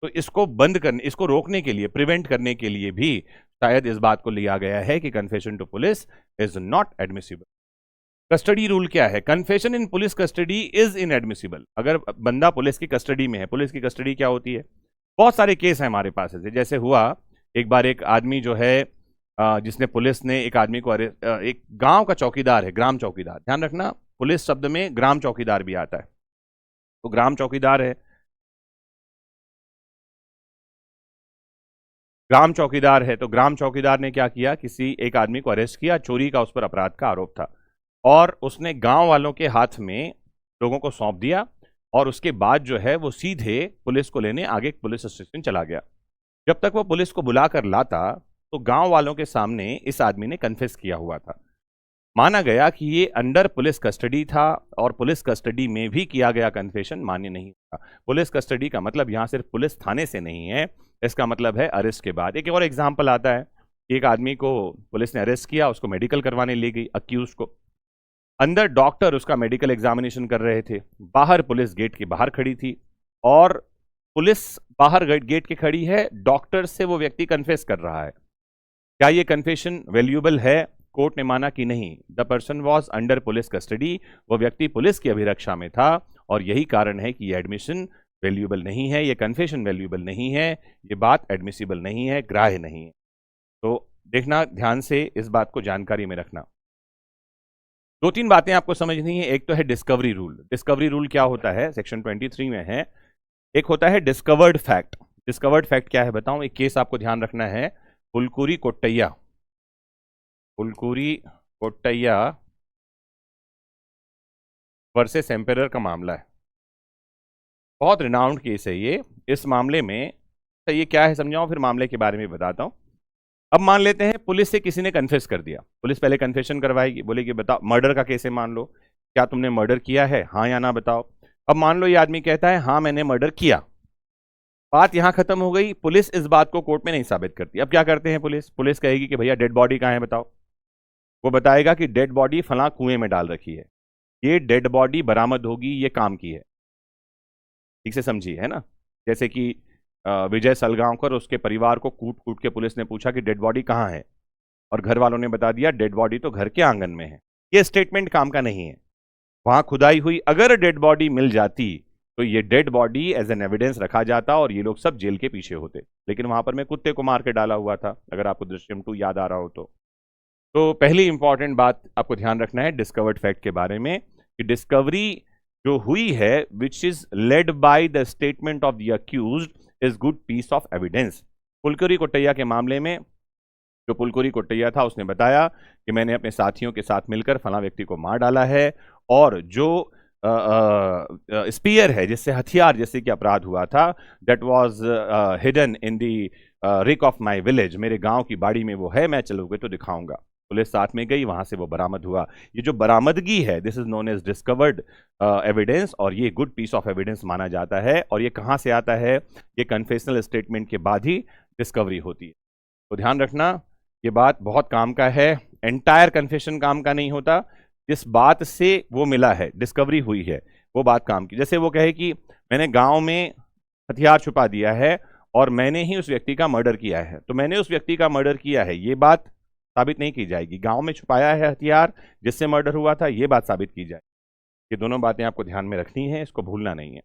तो इसको बंद करने, इसको रोकने के लिए, प्रिवेंट करने के लिए भी शायद इस बात को लिया गया है कि confession to police is not admissible. Custody rule क्या है, confession in police custody is inadmissible. अगर बंदा पुलिस की कस्टडी में है, पुलिस की कस्टडी क्या होती है, बहुत सारे केस हैं हमारे पास ऐसे। जैसे हुआ एक बार, एक आदमी जो है जिसने, पुलिस ने एक आदमी को एक गांव का चौकीदार है, ग्राम चौकीदार, ध्यान रखना पुलिस शब्द में ग्राम चौकीदार भी आता है। तो ग्राम चौकीदार है, ग्राम चौकीदार है, तो ग्राम चौकीदार ने क्या किया, किसी एक आदमी को अरेस्ट किया, चोरी का उस पर अपराध का आरोप था, और उसने गांव वालों के हाथ में लोगों को सौंप दिया, और उसके बाद जो है वो सीधे पुलिस को लेने आगे पुलिस स्टेशन चला गया। जब तक वो पुलिस को बुलाकर लाता तो गांव वालों के सामने इस आदमी ने कन्फेस किया हुआ था। माना गया कि ये अंडर पुलिस कस्टडी था, और पुलिस कस्टडी में भी किया गया कन्फेशन मान्य नहीं था। पुलिस कस्टडी का मतलब यहाँ सिर्फ पुलिस थाने से नहीं है, इसका मतलब है अरेस्ट के बाद। एक और एग्जाम्पल आता है, एक आदमी को पुलिस ने अरेस्ट किया, उसको मेडिकल करवाने ले गई, अक्यूज को। अंदर डॉक्टर उसका मेडिकल एग्जामिनेशन कर रहे थे, बाहर पुलिस गेट के बाहर खड़ी थी, और पुलिस बाहर गेट के खड़ी है, डॉक्टर से वो व्यक्ति कन्फेस कर रहा है। क्या ये कन्फेशन वैल्यूएबल है? कोर्ट ने माना कि नहीं, the person was under police custody, वो व्यक्ति पुलिस की अभिरक्षा में था, और यही कारण है कि ये एडमिशन वैल्यूएबल नहीं है, ये कन्फेशन वैल्यूएबल नहीं है, ये बात एडमिसिबल नहीं है, ग्राह्य नहीं है। तो देखना ध्यान से, इस बात को जानकारी में रखना। दो तीन बातें आपको समझनी है। एक तो है डिस्कवरी रूल। डिस्कवरी रूल क्या होता है, सेक्शन 23 में है। एक होता है डिस्कवर्ड फैक्ट। डिस्कवर्ड फैक्ट क्या है बताऊं, एक केस आपको ध्यान रखना है, पुलकुरी कोट्टैया। पुलकुरी कोट्टैया वर्सेस एम्पेरर का मामला है, बहुत रिनाउंड केस है ये। इस मामले में तो ये क्या है समझाऊं, फिर मामले के बारे में बताता हूं। अब मान लेते हैं पुलिस से किसी ने कन्फेस कर दिया, पुलिस पहले कन्फेशन करवाएगी, बोलेगी बताओ, मर्डर का केस है मान लो, क्या तुमने मर्डर किया है, हाँ या ना बताओ। अब मान लो ये आदमी कहता है हाँ मैंने मर्डर किया, बात यहां खत्म हो गई। पुलिस इस बात को कोर्ट में नहीं साबित करती। अब क्या करते हैं पुलिस, पुलिस कहेगी कि भैया डेड बॉडी कहाँ है बताओ। वो बताएगा कि डेड बॉडी फलां कुएं में डाल रखी है। ये डेड बॉडी बरामद होगी, ये काम की है, ठीक से समझिए, है ना। जैसे कि विजय सलगांवकर, उसके परिवार को कूट कूट के पुलिस ने पूछा कि डेड बॉडी कहाँ है, और घर वालों ने बता दिया डेड बॉडी तो घर के आंगन में है। ये स्टेटमेंट काम का नहीं है। वहां खुदाई हुई, अगर डेड बॉडी मिल जाती तो ये dead body as an evidence रखा जाता और ये लोग सब जेल के पीछे होते, लेकिन वहां पर मैं कुत्ते को मार के डाला हुआ था, अगर आपको दृश्यम 2 याद आ रहा हो तो पहली इंपॉर्टेंट बात आपको ध्यान रखना है डिस्कवर्ड फैक्ट के बारे में, कि डिस्कवरी जो हुई है which is led by the statement of the accused is good piece of evidence. Pulukuri Kottaya के मामले में जो पुलकुरी कोट्टैया था उसने बताया कि मैंने अपने साथियों के साथ मिलकर फला व्यक्ति को मार डाला है, और जो स्पीयर है, जिससे हथियार जैसे कि अपराध हुआ था, that was hidden in the Rick of my village, मेरे गांव की बाड़ी में वो है, मैं चलोगे तो दिखाऊंगा। पुलिस साथ में गई, वहां से वो बरामद हुआ। ये जो बरामदगी है this is known as discovered evidence, और ये गुड पीस ऑफ एविडेंस माना जाता है। और ये कहाँ से आता है, ये कन्फेशनल स्टेटमेंट के बाद ही डिस्कवरी होती है। तो ध्यान रखना, ये बात बहुत काम का है, एंटायर कन्फेशन काम का नहीं होता, जिस बात से वो मिला है, डिस्कवरी हुई है, वो बात काम की। जैसे वो कहे कि मैंने गांव में हथियार छुपा दिया है और मैंने ही उस व्यक्ति का मर्डर किया है, तो मैंने उस व्यक्ति का मर्डर किया है, ये बात साबित नहीं की जाएगी। गांव में छुपाया है हथियार जिससे मर्डर हुआ था, ये बात साबित की जाए। ये दोनों बातें आपको ध्यान में रखनी है, इसको भूलना नहीं है।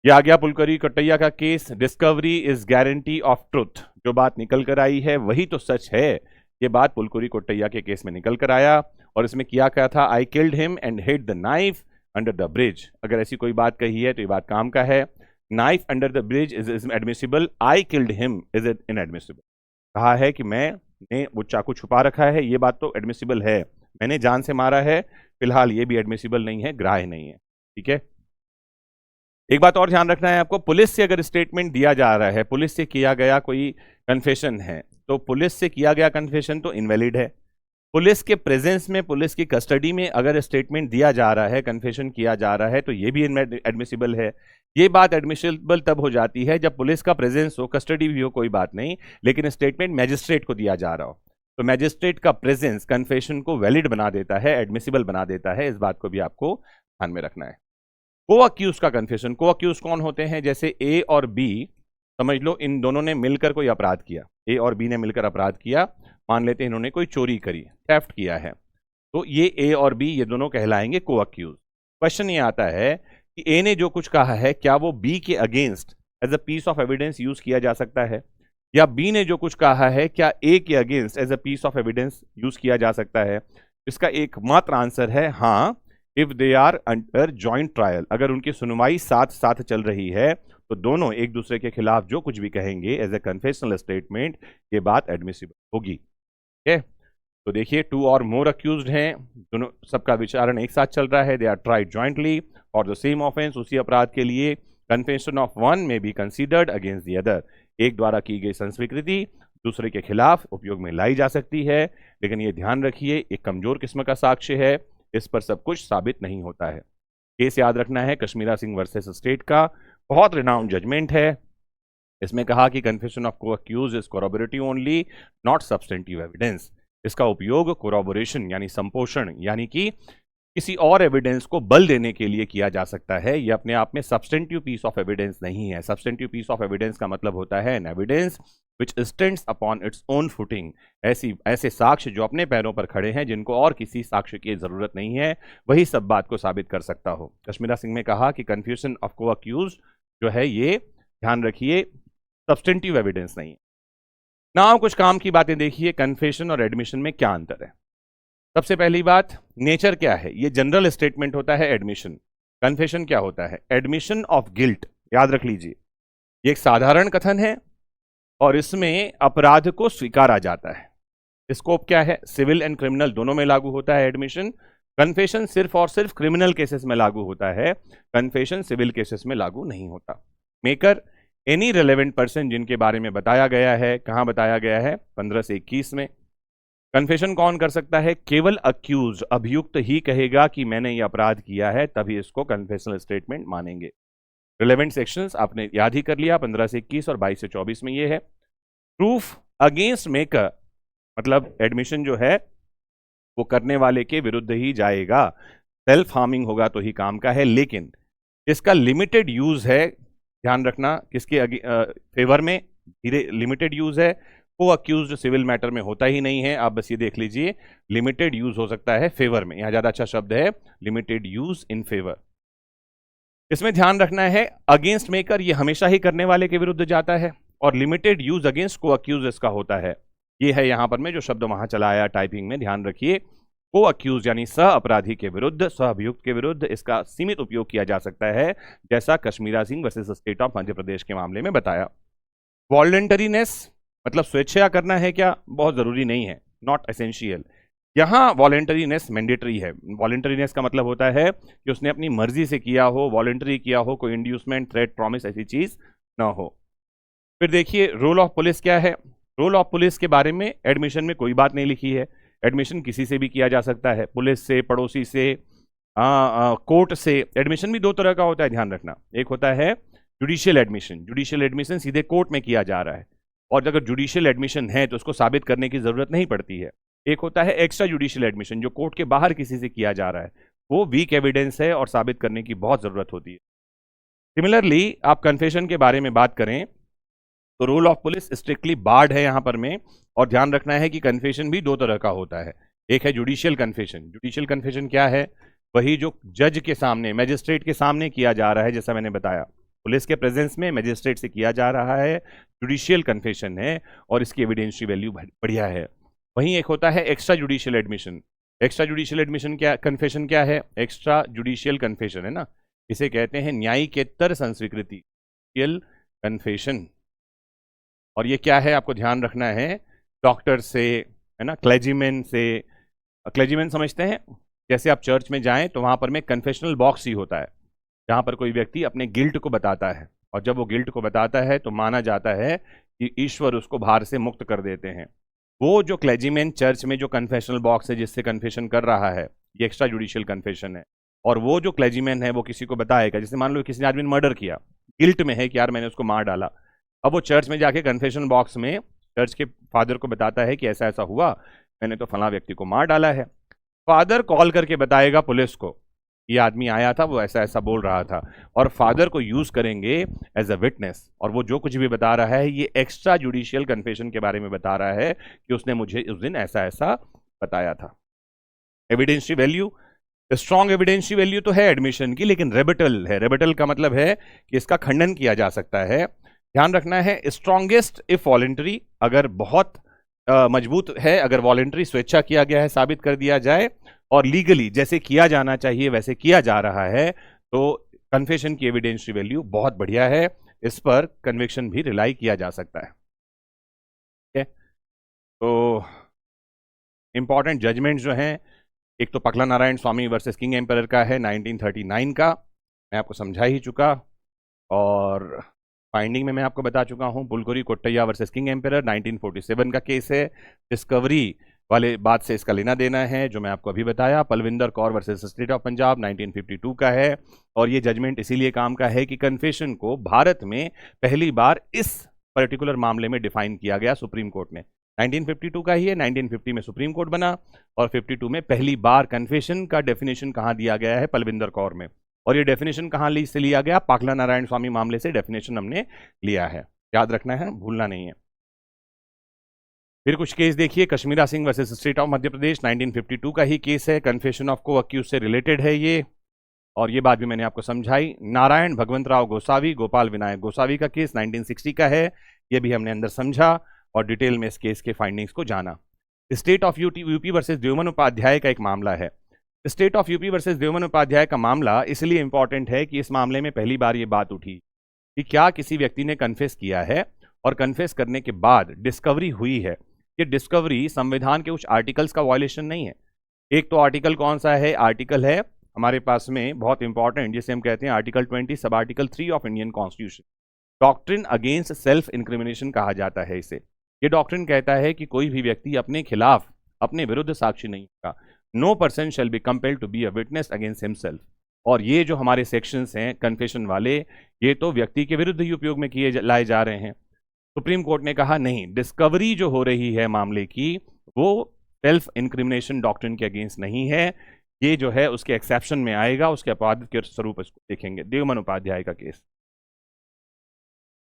ये आ गया पुलकुरी कोट्टैया का case. Discovery is guarantee of truth, जो बात निकल कर आई है वही तो सच है। ये बात पुलकुरी कोट्टैया के केस में निकल कर आया, और इसमें किया क्या था, I killed him and hid the knife under the bridge. अगर ऐसी कोई बात कही है तो ये बात काम का है। Knife under the bridge is admissible, I killed him is inadmissible. कहा है कि मैंने वो चाकू छुपा रखा है, ये बात तो एडमिसिबल है, मैंने जान से मारा है, फिलहाल ये भी एडमिसिबल नहीं है, ग्राह्य नहीं है, ठीक है। एक बात और ध्यान रखना है आपको, पुलिस से अगर स्टेटमेंट दिया जा रहा है, पुलिस से किया गया कोई कन्फेशन है, तो पुलिस से किया गया कन्फेशन तो इनवैलिड है। पुलिस के प्रेजेंस में, पुलिस की कस्टडी में अगर स्टेटमेंट दिया जा रहा है, कन्फेशन किया जा रहा है, तो ये भी एडमिसिबल है। ये बात एडमिसिबल तब हो जाती है जब पुलिस का प्रेजेंस हो, कस्टडी भी हो, कोई बात नहीं, लेकिन स्टेटमेंट मैजिस्ट्रेट को दिया जा रहा हो, तो मैजिस्ट्रेट का प्रेजेंस कन्फेशन को वैलिड बना देता है, एडमिसिबल बना देता है। इस बात को भी आपको ध्यान में रखना है। को अक्यूज का कन्फेशन, को अक्यूज कौन होते हैं, जैसे ए और बी, समझ लो इन दोनों ने मिलकर कोई अपराध किया, ए और बी ने मिलकर अपराध किया, मान लेते हैं इन्होंने कोई चोरी करी, थेफ्ट किया है, तो ये ए और बी ये दोनों कहलाएंगे को अक्यूज। क्वेश्चन ये आता है कि ए ने जो कुछ कहा है क्या वो बी के against as a piece of evidence use किया जा सकता है, या बी ने जो कुछ कहा है क्या ए के against as a piece of evidence use किया जा सकता है। इसका एकमात्र आंसर है हाँ, if they are under joint trial, अगर उनकी सुनवाई साथ साथ चल रही है तो दोनों एक दूसरे के खिलाफ जो कुछ भी कहेंगे एज ए कन्फेशनल स्टेटमेंट, ये बात एडमिसिबल होगी। ठीक है, तो देखिए 2 और मोर अक्यूज्ड हैं, दोनों सबका विचारण एक साथ चल रहा है, दे आर ट्राइड जॉइंटली और द सेम ऑफेंस, उसी अपराध के लिए कन्फेशन ऑफ वन में be considered against the other, एक द्वारा की गई संस्वीकृति दूसरे के खिलाफ उपयोग में लाई जा सकती है, लेकिन ये ध्यान रखिए एक कमजोर किस्म का साक्ष्य है, इस पर सब कुछ साबित नहीं होता है। केस याद रखना है कश्मीरा सिंह वर्सेस स्टेट का, बहुत रिनाउंड जजमेंट है। इसमें कहा कि confession of co-accused is corroborative only, not substantive evidence. इसका उपयोग कोरॉबोरेशन यानी संपोषण यानी कि किसी और एविडेंस को बल देने के लिए किया जा सकता है, यह अपने आप में सब्सटेंटिव पीस ऑफ एविडेंस नहीं है। सब्सटेंटिव पीस ऑफ एविडेंस का मतलब होता है an evidence which stands upon its own footing, ऐसे साक्ष्य जो अपने पैरों पर खड़े हैं, जिनको और किसी साक्ष्य की जरूरत नहीं है, वही सब बात को साबित कर सकता हो। कश्मीरा सिंह ने कहा कि कन्फ्यूजन ऑफ को अक्यूज जो है ये ध्यान रखिए सब्सटेंटिव एविडेंस नहीं है। नाउ कुछ काम की बातें देखिए, कन्फेशन और एडमिशन में क्या अंतर है। सबसे पहली बात, नेचर क्या है, ये जनरल स्टेटमेंट होता है एडमिशन। कन्फेशन क्या होता है, एडमिशन ऑफ गिल्ट, याद रख लीजिए ये एक साधारण कथन है और इसमें अपराध को स्वीकारा जाता है। स्कोप क्या है, सिविल एंड क्रिमिनल दोनों में लागू होता है एडमिशन। कन्फेशन सिर्फ और सिर्फ क्रिमिनल केसेस में लागू होता है, कन्फेशन सिविल केसेस में लागू नहीं होता। मेकर एनी रेलेवेंट पर्सन जिनके बारे में बताया गया है, कहां बताया गया है 15 से 21 में। कन्फेशन कौन कर सकता है, केवल अक्यूज अभियुक्त ही कहेगा कि मैंने ये अपराध किया है, तभी इसको कन्फेशनल स्टेटमेंट मानेंगे। रिलेवेंट सेक्शंस आपने याद ही कर लिया, 15 से 21 और 22 से 24 में ये है। प्रूफ अगेंस्ट मेकर, मतलब एडमिशन जो है वो करने वाले के विरुद्ध ही जाएगा, सेल्फ हार्मिंग होगा तो ही काम का है, लेकिन इसका लिमिटेड यूज है, ध्यान रखना किसके फेवर में, धीरे लिमिटेड यूज है, को अक्यूज्ड सिविल मैटर में होता ही नहीं है। आप बस ये देख लीजिए लिमिटेड यूज हो सकता है फेवर में, यहां ज्यादा अच्छा शब्द है लिमिटेड यूज इन फेवर। इसमें ध्यान रखना है अगेंस्ट मेकर ये हमेशा ही करने वाले के विरुद्ध जाता है, और लिमिटेड यूज अगेंस्ट को अक्यूज इसका होता है। ये है यहां पर मैं जो शब्द वहां चला आया टाइपिंग में, ध्यान रखिए को अक्यूज यानी सह अपराधी के विरुद्ध, सह अभियुक्त के विरुद्ध इसका सीमित उपयोग किया जा सकता है, जैसा Kashmira Singh versus state of Madhya Pradesh के मामले में बताया। वॉलंटरीनेस मतलब स्वेच्छा करना है क्या, बहुत जरूरी नहीं है, नॉट एसेंशियल। यहां वॉलंटरीनेस मैंडेटरी है। वॉलंटरीनेस का मतलब होता है कि उसने अपनी मर्जी से किया हो, वॉलंटरी किया हो, कोई इंड्यूसमेंट, थ्रेट, प्रॉमिस ऐसी चीज ना हो। फिर देखिए रोल ऑफ पुलिस क्या है। रोल ऑफ पुलिस के बारे में एडमिशन में कोई बात नहीं लिखी है। एडमिशन किसी से भी किया जा सकता है, पुलिस से, पड़ोसी से, कोर्ट से। एडमिशन भी दो तरह का होता है, ध्यान रखना। एक होता है जुडिशियल एडमिशन, जुडिशियल एडमिशन सीधे कोर्ट में किया जा रहा है, और अगर जुडिशियल एडमिशन है तो उसको साबित करने की जरूरत नहीं पड़ती है। एक होता है एक्स्ट्रा जुडिशियल एडमिशन, जो कोर्ट के बाहर किसी से किया जा रहा है, वो वीक एविडेंस है और साबित करने की बहुत जरूरत होती है। सिमिलरली आप कन्फेशन के बारे में बात करें तो role of police strictly barred है यहां पर में, और ध्यान रखना है कि कन्फेशन भी दो तरह का होता है। एक है जुडिशियल कन्फेशन। जुडिशियल कन्फेशन क्या है, वही जो जज के सामने, मैजिस्ट्रेट के सामने किया जा रहा है, जैसा मैंने बताया पुलिस के प्रेजेंस में मैजिस्ट्रेट से किया जा रहा है, जुडिशियल कन्फेशन है और इसकी एविडेंशियल वैल्यू बढ़िया है। वहीं एक होता है extra judicial admission. Extra judicial admission क्या, कन्फेशन क्या है, एक्स्ट्रा जुडिशियल कन्फेशन है ना, इसे कहते हैं न्यायिकेतर संस्वीकृति, कन्फेशन। और ये क्या है आपको ध्यान रखना है, डॉक्टर से, है ना, क्लेजीमैन से। क्लेजीमैन समझते हैं, जैसे आप चर्च में जाएं तो वहां पर में कन्फेशनल बॉक्स ही होता है, जहां पर कोई व्यक्ति अपने गिल्ट को बताता है, और जब वो गिल्ट को बताता है तो माना जाता है कि ईश्वर उसको भार से मुक्त कर देते हैं। वो जो क्लेजीमैन चर्च में जो कन्फेशनल बॉक्स है जिससे कन्फेशन कर रहा है, ये एक्स्ट्रा जुडिशियल कन्फेशन है। और वो जो क्लेजीमैन है वो किसी को बताएगा, जैसे मान लो किसी ने आदमी ने मर्डर किया, गिल्ट में है कि यार मैंने उसको मार डाला, अब वो चर्च में जाके कन्फेशन बॉक्स में चर्च के फादर को बताता है कि ऐसा ऐसा हुआ, मैंने तो फला व्यक्ति को मार डाला है। फादर कॉल करके बताएगा पुलिस को, ये आदमी आया था, वो ऐसा ऐसा बोल रहा था, और फादर को यूज करेंगे एज अ विटनेस, और वो जो कुछ भी बता रहा है ये एक्स्ट्रा जुडिशियल कन्फेशन के बारे में बता रहा है कि उसने मुझे उस दिन ऐसा ऐसा बताया था। Evidential value, strong evidential value तो है एडमिशन की, लेकिन रेबेटल है। रेबेटल का मतलब है कि इसका खंडन किया जा सकता है। ध्यान रखना है स्ट्रॉन्गेस्ट इफ वॉलेंट्री, अगर बहुत मजबूत है, अगर वॉलेंट्री स्वेच्छा किया गया है साबित कर दिया जाए, और लीगली जैसे किया जाना चाहिए वैसे किया जा रहा है, तो कन्फेशन की एविडेंशियल वैल्यू बहुत बढ़िया है। इस पर कन्विक्शन भी रिलाई किया जा सकता है। ठीक है, तो इंपॉर्टेंट जजमेंट जो हैं, एक तो पकला नारायण स्वामी वर्सेस किंग एम्परर का है 1939 का, मैं आपको समझा ही चुका, और फाइंडिंग में मैं आपको बता चुका हूं। पुलकुरी कोट्टैया वर्सेस किंग एम्परर 1947 का केस है। डिस्कवरी वाले बात से इसका लेना देना है जो मैं आपको अभी बताया। Palvinder Kaur versus state of Punjab 1952 का है, और ये जजमेंट इसीलिए काम का है कि कन्फेशन को भारत में पहली बार इस पर्टिकुलर मामले में डिफाइन किया गया सुप्रीम कोर्ट ने। 1952 का ही है, 1950 में सुप्रीम कोर्ट बना, और 52 में पहली बार कन्फेशन का डेफिनेशन कहाँ दिया गया है, पलविंदर कौर में। और ये डेफिनेशन कहाँ से लिया गया, पाकला नारायण स्वामी मामले से डेफिनेशन हमने लिया है, याद रखना है, भूलना नहीं है। फिर कुछ केस देखिए, Kashmira Singh versus state of Madhya Pradesh 1952 का ही केस है, कन्फेशन ऑफ को अक्यूज से रिलेटेड है ये, और ये बात भी मैंने आपको समझाई। नारायण भगवंतराव गोसावी गोपाल विनायक गोसावी का केस 1960 का है, ये भी हमने अंदर समझा और डिटेल में इस केस के फाइंडिंग्स को जाना। State of UP versus Devman Upadhyay का एक मामला है। State of UP versus Devman Upadhyay का मामला इसलिए इंपॉर्टेंट है कि इस मामले में पहली बार ये बात उठी कि क्या किसी व्यक्ति ने कन्फेस किया है और कन्फेस करने के बाद डिस्कवरी हुई है। ये डिस्कवरी संविधान के कुछ आर्टिकल्स का वायलेशन नहीं है। एक तो आर्टिकल कौन सा है, आर्टिकल है हमारे पास में बहुत इंपॉर्टेंट, जिसे हम कहते हैं article 20 sub article 3 of Indian constitution. Doctrine against self incrimination कहा जाता है इसे। ये डॉक्ट्रिन कहता है कि कोई भी व्यक्ति अपने खिलाफ अपने विरुद्ध साक्षी नहीं होगा। No person shall be compelled to be a witness against himself. और ये जो हमारे सेक्शंस हैं कन्फेशन वाले, ये तो व्यक्ति के विरुद्ध ही उपयोग में लाए जा रहे हैं। सुप्रीम कोर्ट ने कहा नहीं, डिस्कवरी जो हो रही है मामले की वो सेल्फ इंक्रिमिनेशन डॉक्ट्रिन के अगेंस्ट नहीं है, ये जो है उसके एक्सेप्शन में आएगा, उसके अपवाद के स्वरूप इसको देखेंगे। देवमन उपाध्याय का case.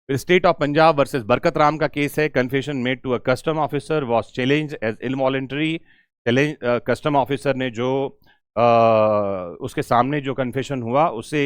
State of Punjab versus Barkat Ram का केस है। Confession made to a custom officer was challenge as involuntary. Challenge custom officer ने जो उसके सामने जो कन्फेशन हुआ उसे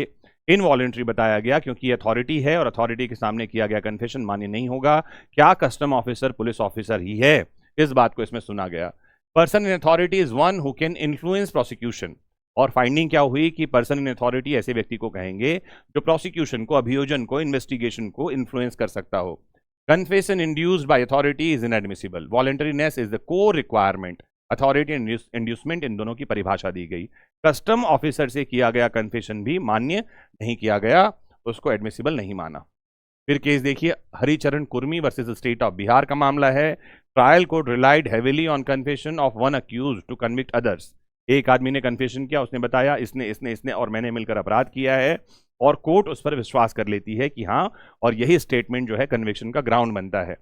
इनवॉलेंटरी बताया गया क्योंकि अथॉरिटी है और अथॉरिटी के सामने किया गया कन्फेशन मान्य नहीं होगा। क्या कस्टम ऑफिसर पुलिस ऑफिसर ही है, इस बात को इसमें सुना गया। Person in authority is one who can influence prosecution. और फाइंडिंग क्या हुई कि पर्सन इन अथॉरिटी ऐसे व्यक्ति को कहेंगे जो प्रोसिक्यूशन को, अभियोजन को, इन्वेस्टिगेशन को इन्फ्लुएंस कर सकता हो। Confession induced by authority is inadmissible. Voluntariness is the core requirement. Authority and inducement, इन दोनों की परिभाषा दी गई। कस्टम ऑफिसर से किया गया कन्फेशन भी मान्य नहीं किया गया, उसको एडमिसिबल नहीं माना। फिर केस देखिए, Haricharan Kurmi versus state of Bihar का मामला है। Trial court relied heavily on confession of one accused to convict others. एक आदमी ने कन्फेशन किया, उसने बताया इसने और मैंने मिलकर अपराध किया है, और कोर्ट उस पर विश्वास कर लेती है कि हाँ, और यही स्टेटमेंट जो है कन्विक्शन का ग्राउंड बनता है।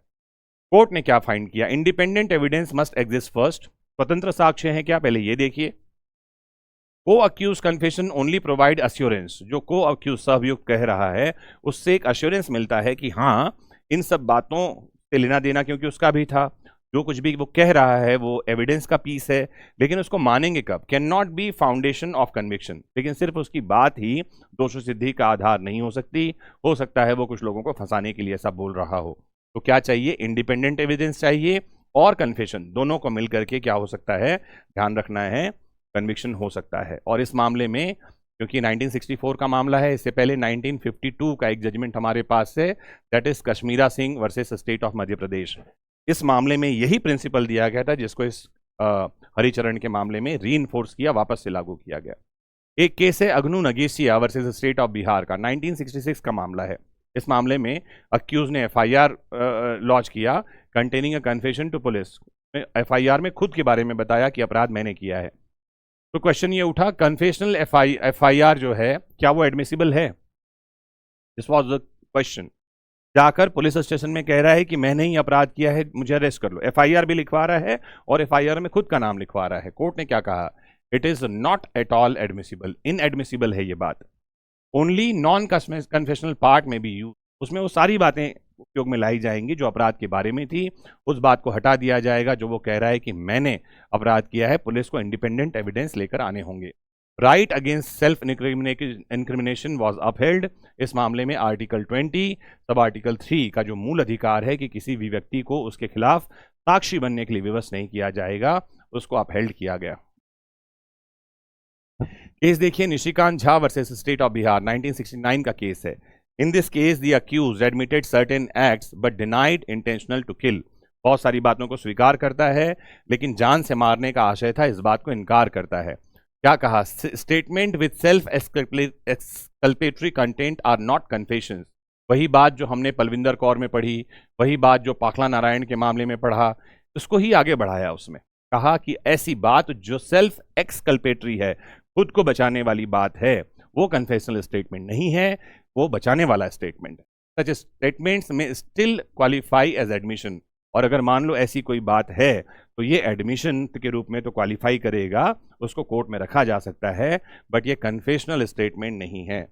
कोर्ट ने क्या फाइंड किया, independent evidence must exist first. स्वतंत्र साक्ष्य है क्या, पहले ये देखिए। Co-accused confession only provide assurance. जो को अक्यूज सहअभियुक्त कह रहा है उससे एक अश्योरेंस मिलता है कि हाँ, इन सब बातों से लेना देना, क्योंकि उसका भी था, जो कुछ भी वो कह रहा है वो एविडेंस का पीस है, लेकिन उसको मानेंगे कब, can not B foundation of conviction. लेकिन सिर्फ उसकी बात ही दोष सिद्धि का आधार नहीं हो सकती। हो सकता है वो कुछ लोगों को फंसाने के लिए ऐसा बोल रहा हो। तो क्या चाहिए, इंडिपेंडेंट एविडेंस चाहिए, और कन्फेशन, दोनों को मिलकर के क्या हो सकता है, ध्यान रखना है, कन्विक्शन हो सकता है। और इस मामले में क्योंकि 1964 का मामला है, इससे पहले 1952 का एक जजमेंट हमारे पास है, that is Kashmira Singh versus state of Madhya Pradesh. इस मामले में यही प्रिंसिपल दिया गया था जिसको इस हरिचरण के मामले में रीइंफोर्स किया, वापस से लागू किया गया। एक केस है Agnu Nagesia versus state of Bihar का, 1966 का मामला है। इस मामले में अक्यूज ने एफआईआर लॉन्च किया containing a confession to police. FIR में खुद के बारे में बताया कि अपराध मैंने किया है। तो क्वेश्चन ये उठा, कन्फेशनल एफआईआर जो है क्या वो एडमिसिबल है? This was the question. जाकर पुलिस स्टेशन में कह रहा है कि मैंने ही अपराध किया है, मुझे अरेस्ट कर लो। एफआईआर भी लिखवा रहा है और एफआईआर में खुद का नाम लिखवा रहा है। कोर्ट ने क्या कहा, it is not at all admissible, inadmissible है ये बात। ओनली नॉन कन्फेशनल पार्ट में भी यूज, उसमें वो सारी बातें उपयोग में लाई जाएंगी जो अपराध के बारे में थी, उस बात को हटा दिया जाएगा जो वो कह रहा है कि मैंने अपराध किया है। पुलिस को इंडिपेंडेंट एविडेंस लेकर आने होंगे। Right against self incrimination was upheld. इस मामले में आर्टिकल 20 सब आर्टिकल 3 का जो मूल अधिकार है कि किसी भी व्यक्ति को उसके खिलाफ साक्षी बनने के लिए विवश नहीं किया जाएगा, उसको अपहेल्ड किया गया। केस देखिए, Nishikant Jha versus state of Bihar, 1969 का केस है। In this case the accused admitted certain acts but denied intentional to kill. बहुत सारी बातों को स्वीकार करता है लेकिन जान से मारने का आशय था, इस बात को इनकार करता है। क्या कहा? Statement with self exculpatory content are not confessions. वही बात जो हमने पलविंदर कौर में पढ़ी, वही बात जो पाखला नारायण के मामले में पढ़ा, उसको ही आगे बढ़ाया। उसमें कहा कि ऐसी बात जो सेल्फ एक्सकल्पेटरी है, खुद को बचाने वाली बात है, वो कन्फेशनल स्टेटमेंट नहीं है, वो बचाने वाला स्टेटमेंट है। सच स्टेटमेंट्स में स्टिल क्वालिफाई एज एडमिशन। और अगर मान लो ऐसी कोई बात है तो ये एडमिशन के रूप में तो क्वालिफाई करेगा, उसको कोर्ट में रखा जा सकता है, बट ये कन्फेशनल स्टेटमेंट नहीं है।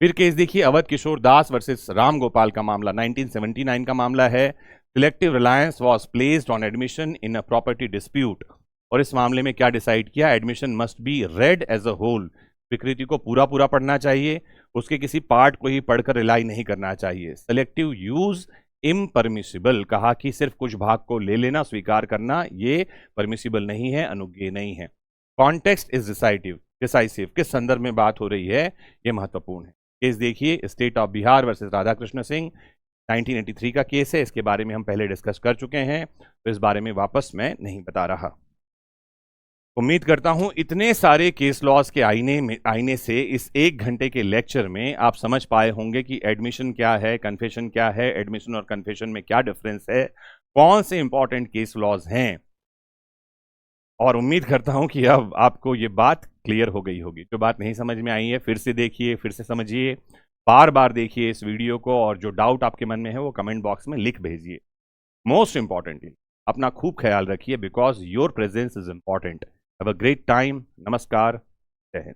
फिर केस देखिए, अवध किशोर दास वर्सेस राम गोपाल का मामला, 1979 का मामला है। Selective reliance was placed on admission in a property dispute. और इस मामले में क्या डिसाइड किया? Admission must be read as a whole. विकृति को पूरा पूरा पढ़ना चाहिए, उसके किसी पार्ट को ही पढ़कर रिलाई नहीं करना चाहिए। सेलेक्टिव यूज इम्परमिसिबल, कहा कि सिर्फ कुछ भाग को ले लेना, स्वीकार करना, ये परमिसिबल नहीं है, अनुज्ञेय नहीं है। कॉन्टेक्स्ट इज डिसाइसिव, किस संदर्भ में बात हो रही है, ये महत्वपूर्ण है। केस देखिए, state of Bihar versus Radhakrishna Singh, 1983 का केस है। इसके बारे में हम पहले डिस्कस कर चुके हैं, तो इस बारे में वापस मैं नहीं बता रहा। उम्मीद करता हूं इतने सारे केस लॉज के आईने से इस 1 घंटे के लेक्चर में आप समझ पाए होंगे कि एडमिशन क्या है, कन्फेशन क्या है, एडमिशन और कन्फेशन में क्या डिफरेंस है, कौन से इंपॉर्टेंट केस लॉज हैं। और उम्मीद करता हूं कि अब आपको ये बात क्लियर हो गई होगी। जो बात नहीं समझ में आई है, फिर से देखिए, फिर से समझिए, बार बार देखिए इस वीडियो को, और जो डाउट आपके मन में है वो कमेंट बॉक्स में लिख भेजिए। मोस्ट इंपॉर्टेंटली अपना खूब ख्याल रखिए, because your presence is important. Have a great time. नमस्कार, जय हिंद।